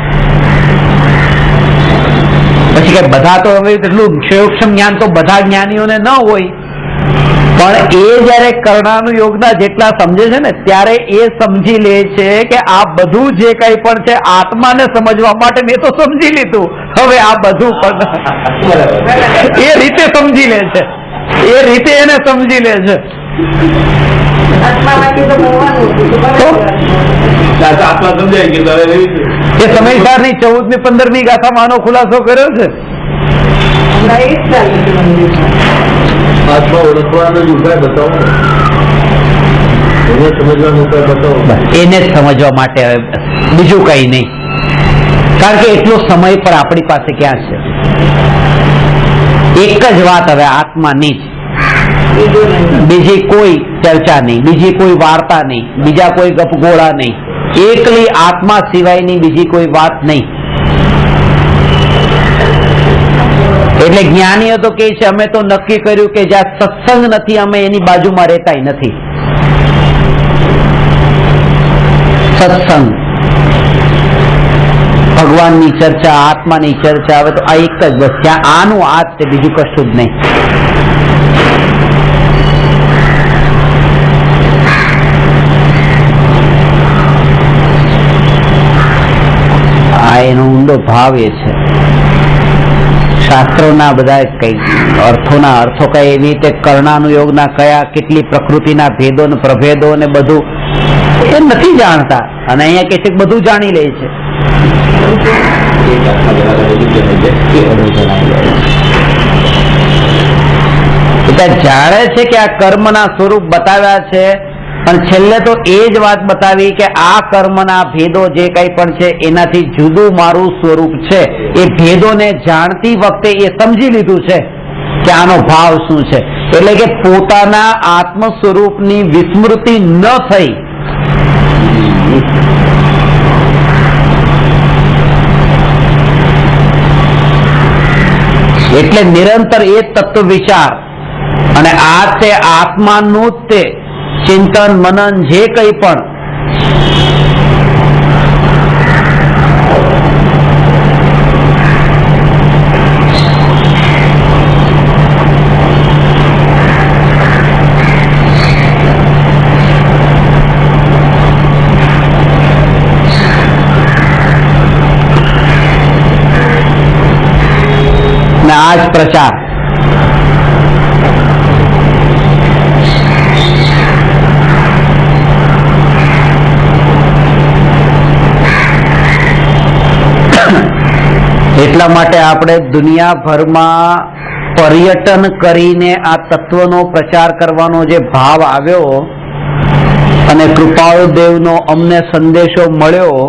[SPEAKER 1] પછી કે બધા તો હવે એટલું ક્ષયોક્ષમ જ્ઞાન તો બધા જ્ઞાનીઓને ન હોય, પણ એ જયારે કર્ણાનુયોગના જેટલા સમજે છે ને ત્યારે એ સમજી લે છે કે આ બધું જે કઈ પણ છે આત્માને સમજવા માટે મેં તો સમજી લીધું, હવે આ બધું પણ એ રીતે સમજી લે છે, એ રીતે એને સમજી લે છે. એ સમયસારની 14મી 15મી ગાથામાં આનો ખુલાસો કર્યો છે.
[SPEAKER 2] આત્મા ઓળખવાનો જ ઉપાય બતાવો, એને સમજવાનો ઉપાય બતાવો.
[SPEAKER 1] એને જ સમજવા માટે બીજું કઈ નહીં, કારણ કે એટલો સમય પર આપણી પાસે ક્યાં છે? એક જ વાત હવે આત્માની જ, બીજી કોઈ ચર્ચા નહીં, બીજી કોઈ વાર્તા નહીં, બીજા કોઈ ગપગોળા નહીં, એકલી આત્મા સિવાયની બીજી કોઈ વાત નહીં. એટલે જ્ઞાનીઓ તો કહે છે અમે તો નક્કી કર્યું કે જ્યાં સત્સંગ નથી અમે એની બાજુમાં રહેતાય નથી. સત્સંગ, ભગવાનની ચર્ચા, આત્માની ચર્ચા, હવે તો આ એક જ બસ, ત્યાં આનું આ જ છે, બીજું કશું જ નહીં. આ એનો ઊંડો ભાવ એ છે. શાસ્ત્રોના બધા કઈ અર્થોના અર્થો કઈ એવી રીતે કર્ણાનુયોગના કયા કેટલી પ્રકૃતિના ભેદો ને પ્રભેદો ને બધું એ નથી જાણતા, અને અહીંયા કે છે બધું જાણી લે છે. જાણે છે કે આ કર્મના સ્વરૂપ બતાવ્યા છે અને છેલ્લે તો એ જ વાત બતાવી કે આ કર્મના ભેદો જે કંઈ પણ છે એનાથી જુદું મારું સ્વરૂપ છે. એ ભેદોને જાણતી વખતે એ સમજી લીધું છે કે આનો ભાવ શું છે. એટલે કે પોતાના આત્મ સ્વરૂપની વિસ્મૃતિ ન થઈ. એટલે નિરંતર એ તત્વ વિચાર અને આ તે આત્માનું જ તે ચિંતન મનન જે કંઈ પણ ને આ જ પ્રચાર એટલા માટે આપણે દુનિયાભરમાં પર્યટન કરીને આ તત્વનો પ્રચાર કરવાનો જે ભાવ આવ્યો અને કૃપાળુ દેવનો અમને સંદેશો મળ્યો,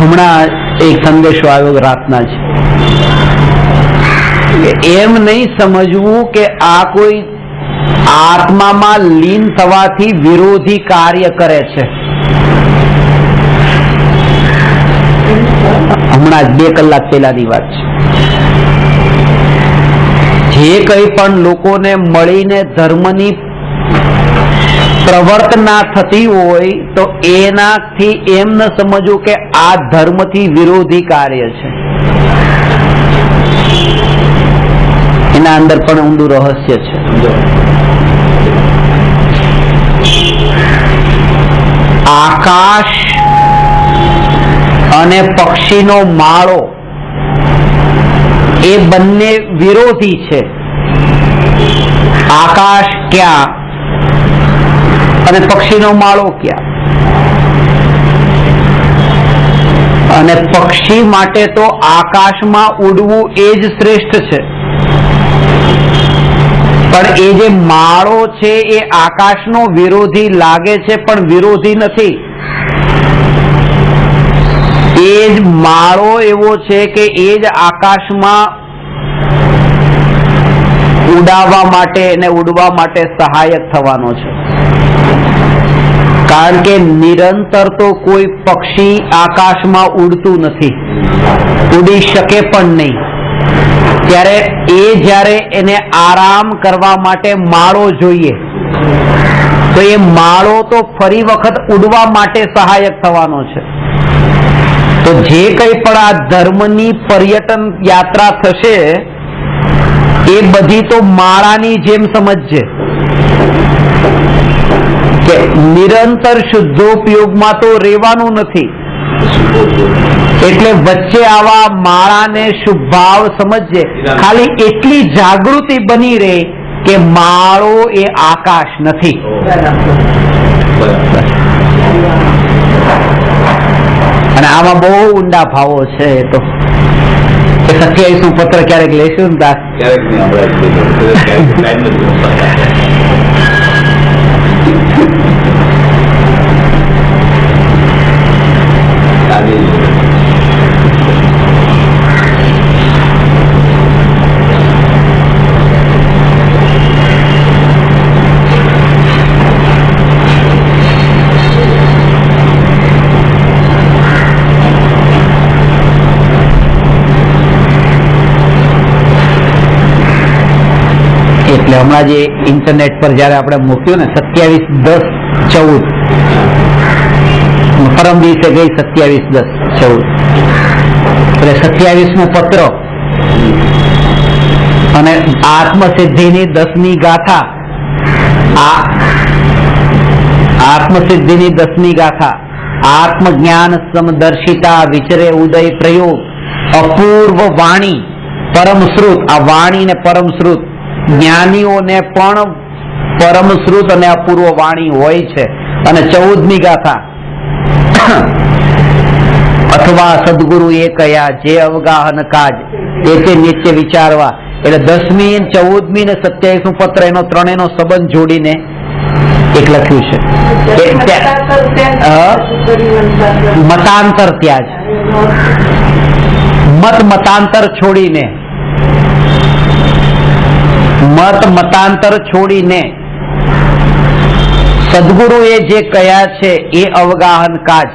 [SPEAKER 1] હમણાં એક સંદેશો આવ્યો રાતના જ, એમ નહીં સમજવું કે આ કોઈ આત્મામાં લીન થવાથી વિરોધી કાર્ય કરે છે. હમણાં 2 કલાક પહેલાની વાત છે. જે કંઈ પણ લોકોને મળીને ધર્મની પ્રવર્તના થતી હોય તો એનાથી એમ ન સમજવું કે આ ધર્મથી વિરોધી કાર્ય છે. એના અંદર પણ ઊંડું રહસ્ય છે. આકાશ અને પક્ષીનો માળો એ બંને વિરોધી છે. આકાશ ક્યાં અને પક્ષીનો માળો ક્યાં? અને પક્ષી માટે તો આકાશમાં ઉડવું એ જ શ્રેષ્ઠ છે. પણ એ જે માળો છે એ આકાશનો વિરોધી લાગે છે પણ વિરોધી નથી. એ જ માળો એવો છે કે એ જ આકાશમાં ઉડાવવા માટે અને ઉડવા માટે સહાયક થવાનો છે. કારણ કે નિરંતર તો કોઈ પક્ષી આકાશમાં ઉડતું નથી, ઉડી શકે પણ નહીં. ત્યારે જ્યારે એને આરામ કરવા માટે માળો જોઈએ તો એ માળો તો ફરી વખત ઉડવા માટે સહાયક થવાનો છે. તો જે કંઈ પણ આ ધર્મની પર્યટન યાત્રા થશે એ બધી તો માળાની જેમ સમજજે કે નિરંતર શુદ્ધોપયોગમાં તો રહેવાનું નથી. એટલે વચ્ચે આવા માળાને શુભ ભાવ સમજજે. ખાલી એટલી જાગૃતિ બની રહે કે માળો એ આકાશ નથી. અને આમાં બહુ ઊંડા ભાવો છે. તો 27નું પત્ર ક્યારેક લેશું ને એટલે હમણાં જે ઇન્ટરનેટ પર જયારે આપણે મૂક્યું ને 27/10/14 પરમ દિવસે ગઈ 27/10/14 એટલે 27મો પત્ર અને આત્મસિદ્ધિની 10મી ગાથા. આત્મસિદ્ધિની 10મી ગાથા. આત્મજ્ઞાન સમદર્શિતા વિચરે ઉદય પ્રયોગ અપૂર્વ વાણી પરમશ્રુત. આ વાણી ને પરમશ્રુત જ્ઞાનીઓને પણ પરમશ્રુત અને અપૂર્વ વાણી હોય છે. અને 14મી ગાથા અથવા સદગુરુએ કયા જે અવગાહન કાજ તે નિત્ય વિચારવા. એટલે 10મી, 14મી ને 27મું પત્ર એનો ત્રણેયનો સંબંધ જોડીને એક લખ્યું છે. મતાંતર ત્યાજ, મતાંતર છોડીને, મતાંતર છોડીને સદગુરુએ જે કયા છે એ અવગાહન કાજ.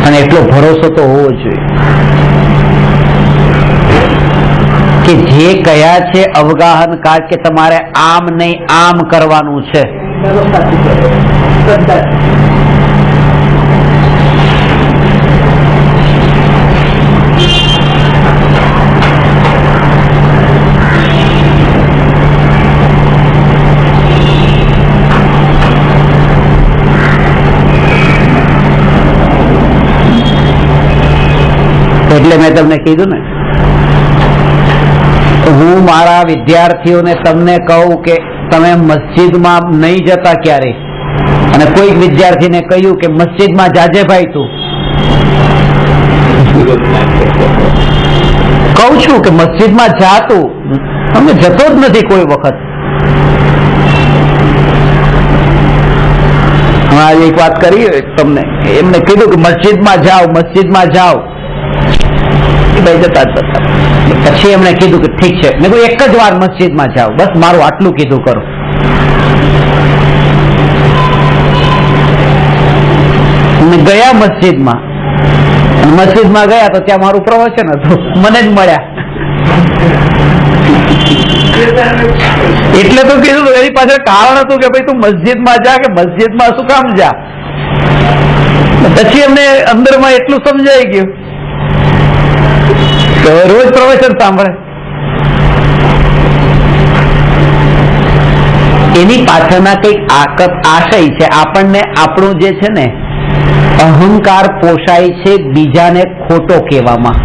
[SPEAKER 1] અને એટલો ભરોસો તો હોવો જોઈએ કે જે કયા છે અવગાહન કાજ કે તમારે આમ નહીં આમ કરવાનું છે. એટલે મેં તમને કીધું ને, હું મારા વિદ્યાર્થીઓને તમને કહું કે તમે મસ્જિદમાં નહીં જતા ક્યારેય, અને કોઈક વિદ્યાર્થીને કહ્યું કે મસ્જિદમાં જાજે ભાઈ તું, કહું છું કે મસ્જિદમાં જા તું, અમે જતો જ નથી કોઈ વખત. આજે એક વાત કરી તમને, એમને કીધું કે મસ્જિદમાં જાઓ, મસ્જિદમાં જાઓ, ભાઈ જતા જ હતા. પછી એમણે કીધું કે ઠીક છે, મેં કોઈ એક જ વાર મસ્જિદમાં જાઓ, બસ મારું આટલું કીધું કરો. ગયા મસ્જિદમાં, મસ્જિદમાં ગયા તો ત્યાં મારું પ્રવચન હતું, મને જ મળ્યા. એટલે તો કીધું એની પાછળ કારણ હતું કે ભાઈ તું મસ્જિદમાં જા, કે મસ્જિદમાં શું કામ જા. પછી એમને અંદરમાં એટલું સમજાઈ ગયું કે રોજ પ્રવચન સાંભળે. એની પાછળના કઈક આશય છે. આપણને આપણું જે છે ને અહંકાર પોષાય છે બીજાને ખોટો કહેવામાં.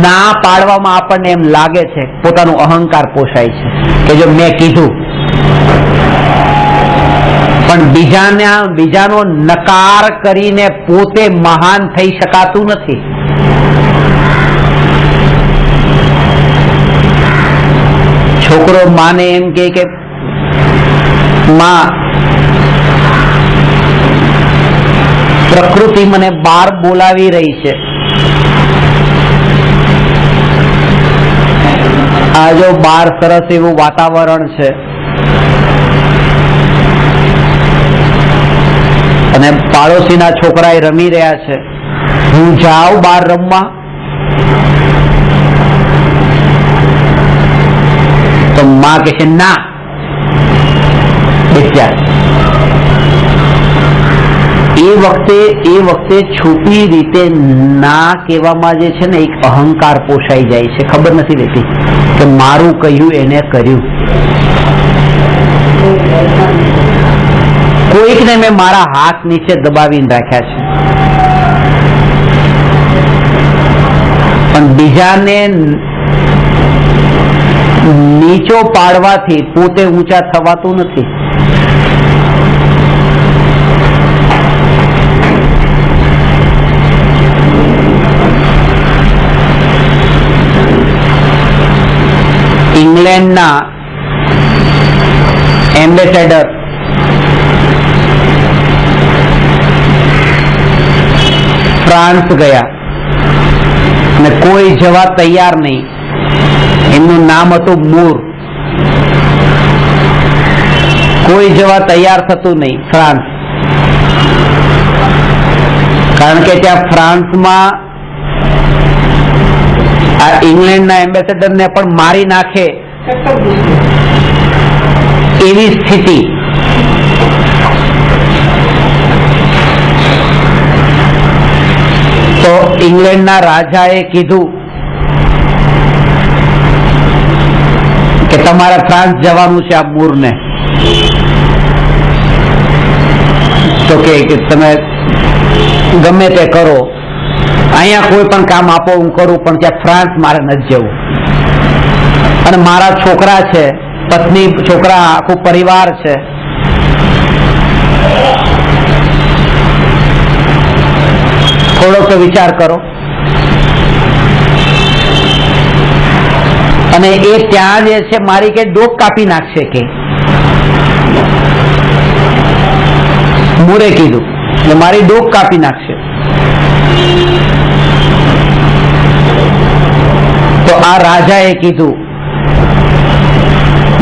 [SPEAKER 1] ના પાડવામાં આપણને એમ લાગે છે, પોતાનું અહંકાર પોષાય છે કે જો મેં કીધું, પણ બીજાનો નકાર કરીને પોતે મહાન થઈ શકાતું નથી. છોકરો માને એમ કે માં પ્રકૃતિ મને બહાર બોલાવી રહી છે, આ જો બહાર સરસ એવું વાતાવરણ છે અને પાડોશીના છોકરા રમી રહ્યા છે, હું જાઉં બહાર રમવા? તો માં કહે છે ના, એ વખતે છુપી રીતે ના કહેવામાં જે છે ને એક અહંકાર પોષાઈ જાય છે. ખબર નથી રહેતી કે મારું કહ્યું એને કર્યું. કોઈકને મેં મારા હાથ નીચે દબાવીને રાખ્યા છે, પણ બીજાને નીચો પાડવાથી પોતે ઊંચા થવાતું નથી. ઇંગ્લેન્ડના એમ્બેસેડર ફ્રાન્સ ગયા અને કોઈ જવા તૈયાર નહીં. એમનું નામ હતું મૂર. કોઈ જવા તૈયાર થતું નહીં ફ્રાન્સ, કારણ કે ત્યાં ફ્રાન્સમાં આ ઇંગ્લેન્ડના એમ્બેસેડરને પણ મારી નાખે એવી સ્થિતિ. તો ઇંગ્લેન્ડના રાજાએ કીધું કે તમારે ફ્રાન્સ જવાનું છે આ મૂરને. તો કે તમે ગમે તે કરો, અહીંયા કોઈ પણ કામ આપો હું કરું, પણ ત્યાં ફ્રાન્સ મારે નથી જવું. અને મારા છોકરા છે, પત્ની, છોકરા, આખું પરિવાર છે. થોડોક તો વિચાર કરો. અને એ ત્યાં જે છે મારી કે ડોક કાપી નાખશે કે મૂરે કીધું એટલે મારી ડોક કાપી નાખશે. તો આ રાજાએ કીધું,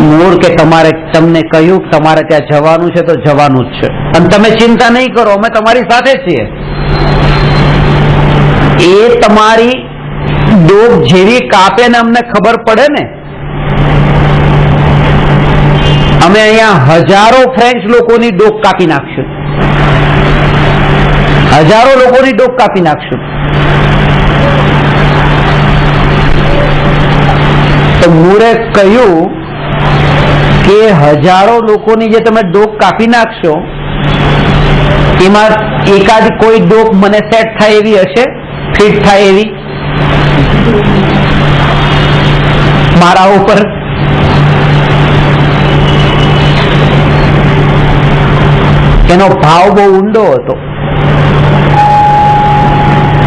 [SPEAKER 1] મૂર કે તમને કહ્યું કે તમારે ત્યાં જવાનું છે તો જવાનું જ છે, અને તમે ચિંતા નહીં કરો, અમે તમારી સાથે છીએ. એ તમારી ડોક જેવી કાપે ને અમને ખબર પડે ને, અમે અહીંયા હજારો ફ્રેન્ચ લોકોની ડોક કાપી નાખશું, હજારો લોકોની ડોક કાપી નાખશું. તો મૂરે કહ્યું કે હજારો લોકોની જે તમે ડોક કાપી નાખશો એમાં એકાદ કોઈ ડોક મને સેટ થાય એવી હશે, ફિટ થાય એવી મારા ઉપર. એનો ભાવ બહુ ઊંડો હતો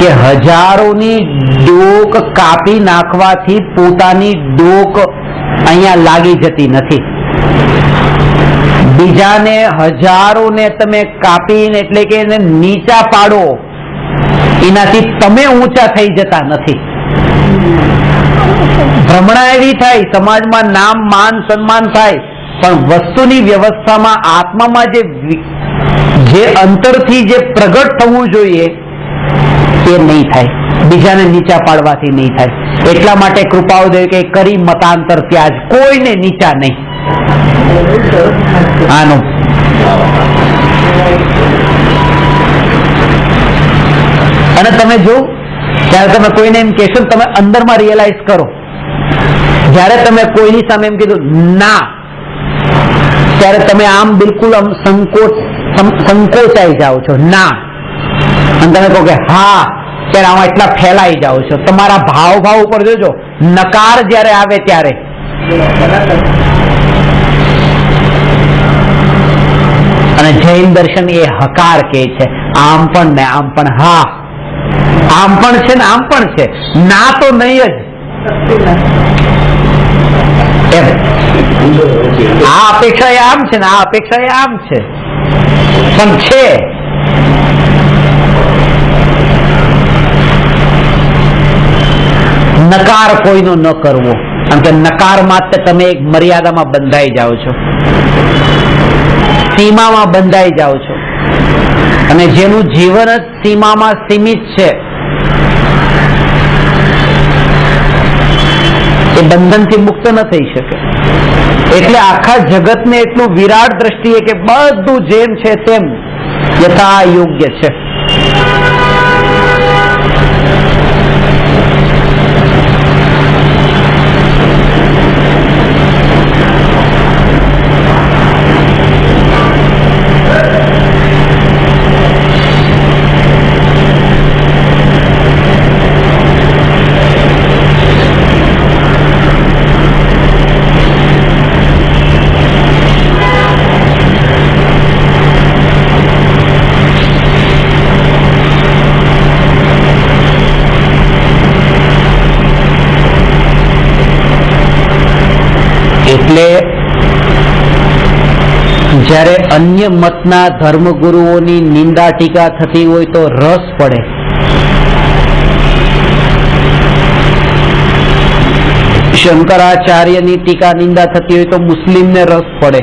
[SPEAKER 1] કે હજારોની ડોક કાપી નાખવાથી પોતાની ડોક અહીંયા લાગી જતી નથી. બીજાને હજારોને તમે કાપીને એટલે કે એને નીચા પાડો, એનાથી તમે ઊંચા થઈ જતા નથી. ભ્રમણા એવી થાય, સમાજમાં નામ, માન, સન્માન થાય, પણ વસ્તુની વ્યવસ્થામાં આત્મામાં જે અંતરથી જે પ્રગટ થવું જોઈએ એ નહીં થાય, બીજાને નીચા પાડવાથી નહીં થાય. એટલા માટે કૃપાઓદેવ કે કરી મતાંતર ત્યાજ, કોઈને નીચા નહીં. આનું અને તમે જો ત્યારે તમે કોઈને એમ કહેશો, તમે અંદરમાં રિયલાઇઝ કરો, જ્યારે તમે કોઈની સામે એમ કીધું ના, ત્યારે તમે આમ બિલકુલ આમ સંકોચાઈ જાઓ છો ના, અને તમે કહો કે હા, ત્યારે આમાં એટલા ફેલાઈ જાઓ છો. તમારા ભાવ ઉપર જોજો, નકાર જ્યારે આવે ત્યારે અને જૈન દર્શન એ હકાર કે છે, આમ પણ ને આમ પણ. હા, આમ પણ છે ને આમ પણ છે, ના તો નહીં જ. આ અપેક્ષા એ આમ છે ને આ અપેક્ષા એ આમ છે, પણ છે. નકાર કોઈનો ન કરવો, કારણ કે નકાર માત્ર તમે એક મર્યાદામાં બંધાઈ જાઓ છો, સીમામાં બંધાઈ જાઓ છો, અને જેનું જીવન જ સીમામાં સીમિત છે એ બંધનથી મુક્ત ન થઈ શકે. એટલે આખા જગતને એટલું વિરાટ દ્રષ્ટિએ કે બધું જેમ છે તેમ યથા યોગ્ય છે. એટલે જ્યારે અન્ય મતના ધર્મગુરુઓની નિંદા ટીકા થતી હોય તો રસ પડે. શંકરાચાર્યની ટીકા નિંદા થતી હોય તો મુસ્લિમને રસ પડે.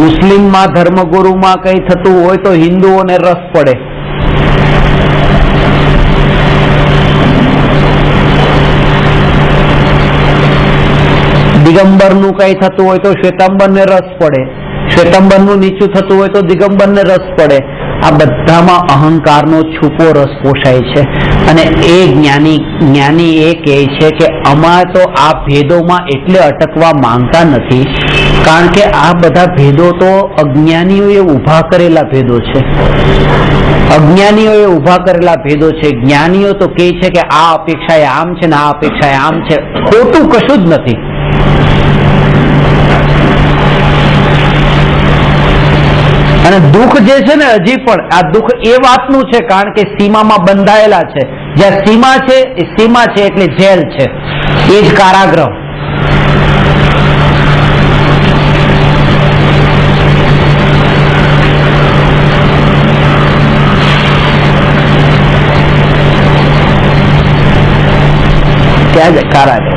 [SPEAKER 1] મુસ્લિમમાં ધર્મગુરુમાં કઈ થતું હોય તો હિન્દુઓને રસ પડે. દિગંબરનું કઈ થતું હોય તો શ્વેતાંબરને રસ પડે, શ્વેતાંબરનું નીચું થતું હોય તો દિગંબરને રસ પડે. આ બધામાં અહંકારનો છૂપો રસ પોષાય છે. અને એ જ્ઞાની એ કહે છે કે અમારે તો આ ભેદોમાં એટલે અટકવા માંગતા નથી કારણ કે આ બધા ભેદો તો અજ્ઞાનીઓએ ઊભા કરેલા ભેદો છે. અજ્ઞાનીઓએ ઊભા કરેલા ભેદો છે. જ્ઞાનીઓ તો કહે છે કે આ અપેક્ષાએ આમ છે ને આ અપેક્ષાએ આમ છે. ખોટું કશું જ નથી. અને દુઃખ જે છે ને હજી પણ આ દુઃખ એ વાતનું છે કારણ કે સીમામાં બંધાયેલા છે. જ્યાં સીમા છે એ સીમા છે એટલે જેલ છે, એ જ કારાગૃહ. ત્યાં જ કારાગૃહ.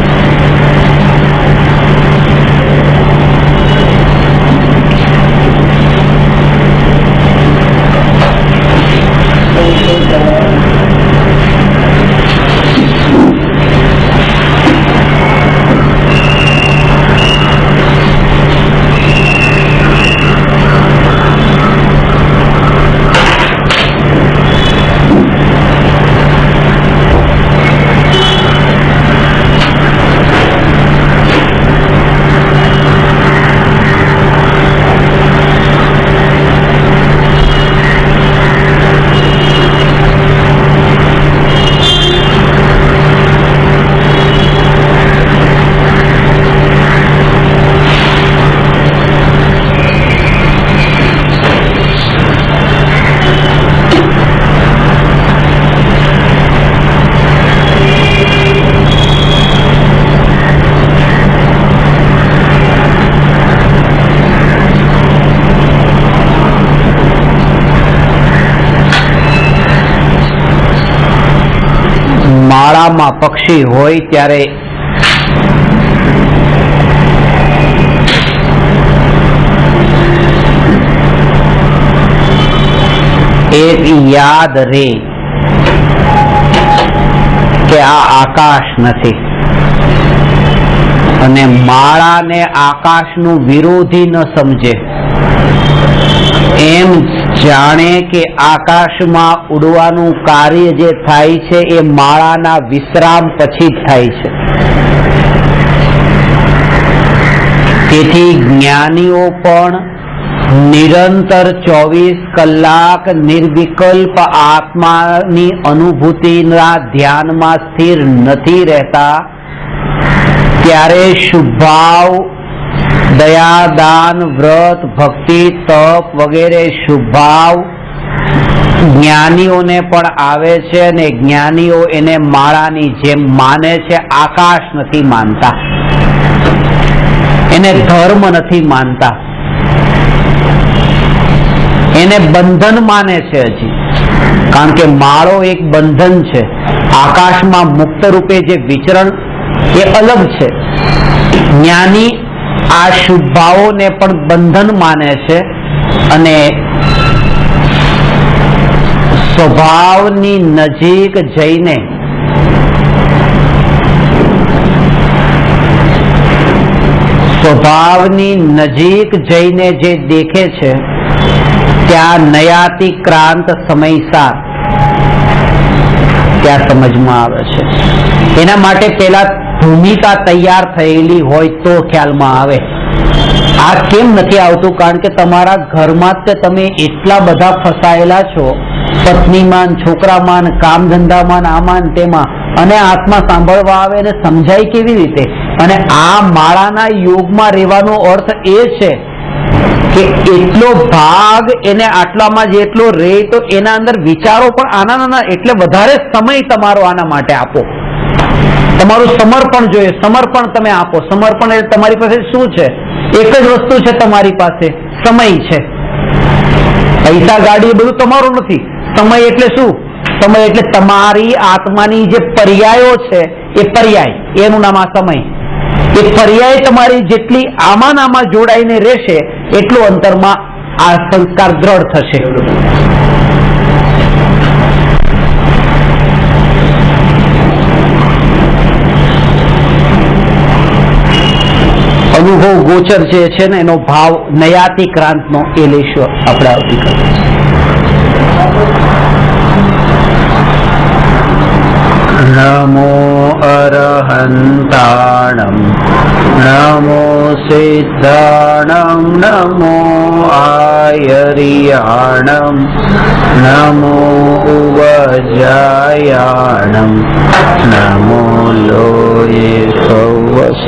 [SPEAKER 1] માળામાં પક્ષી હોય ત્યારે એક યાદ રે કે આ આકાશ નથી, અને માળાને આકાશનું વિરોધી ન સમજે. એમ જાણે કે આકાશમાં ઉડવાનું કાર્ય જે થાય છે એ માળાના વિશ્રામ પછી જ થાય છે. તેથી જ્ઞાનીઓ પણ નિરંતર 24 કલાક નિર્વિકલ્પ આત્માની અનુભૂતિના ધ્યાનમાં સ્થિર નથી રહેતા. ત્યારે શુભાવ, દયા, દાન, વ્રત, ભક્તિ, તપ વગેરે શુભાવ જ્ઞાનીઓને પણ આવે છે, અને જ્ઞાનીઓ એને માળાની જેમ માને છે. આકાશ નથી માનતા, એને ધર્મ નથી માનતા, એને બંધન માને છે હજી. કારણ કે માળો એક બંધન છે. આકાશમાં મુક્ત રૂપે જે વિચરણ એ અલગ છે. જ્ઞાની આ શુભ ભાવોને પણ બંધન માને છે, અને સ્વભાવની નજીક જઈને જે દેખે છે ત્યાં નયાતિક્રાંત સમયસાર ત્યાં સમજમાં આવે છે. એના માટે પેલા ભૂમિકા તૈયાર થયેલી હોય તો ખ્યાલમાં આવે. આ કેમ નથી આવતું? કારણ કે તમારા ઘરમાં જ તમે એટલા બધા ફસાયેલા છો, પત્નીમાં, છોકરામાં, કામ ધંધામાં, આમાં તેમાં, અને આત્મા સાંભળવા આવે અને સમજાય કેવી રીતે? અને આ માળાના યોગમાં રહેવાનો અર્થ એ છે કે એટલો ભાગ એને આટલામાં જેટલો રહે તો એના અંદર વિચારો પણ આના નાના, એટલે વધારે સમય તમારો આના માટે આપો. તમારું સમર્પણ જોઈએ, સમર્પણ તમે આપો. સમર્પણ એટલે તમારી પાસે શું છે? એક જ વસ્તુ છે તમારી પાસે, સમય છે. પૈસા, ગાડી, બધું તમારું નથી. સમય એટલે શું? સમય એટલે તમારી આત્માની જે પર્યાયો છે એ પર્યાય, એનું નામ આ સમય. એ પર્યાય તમારી જેટલી આમાં જોડાઈને રહેશે એટલું અંતરમાં આ સંસ્કાર દ્રઢ થશે. અનુભવ ગોચર જે છે ને એનો ભાવ નયાતિક્રાંતનો એ લઈશું આપણે આવતીકાલે. નમો અરહંતાણમ, નમો સિદ્ધાણમ નમો આયરિયાણમ નમો ઉવજાયાણમ નમો લોયે સૌવસ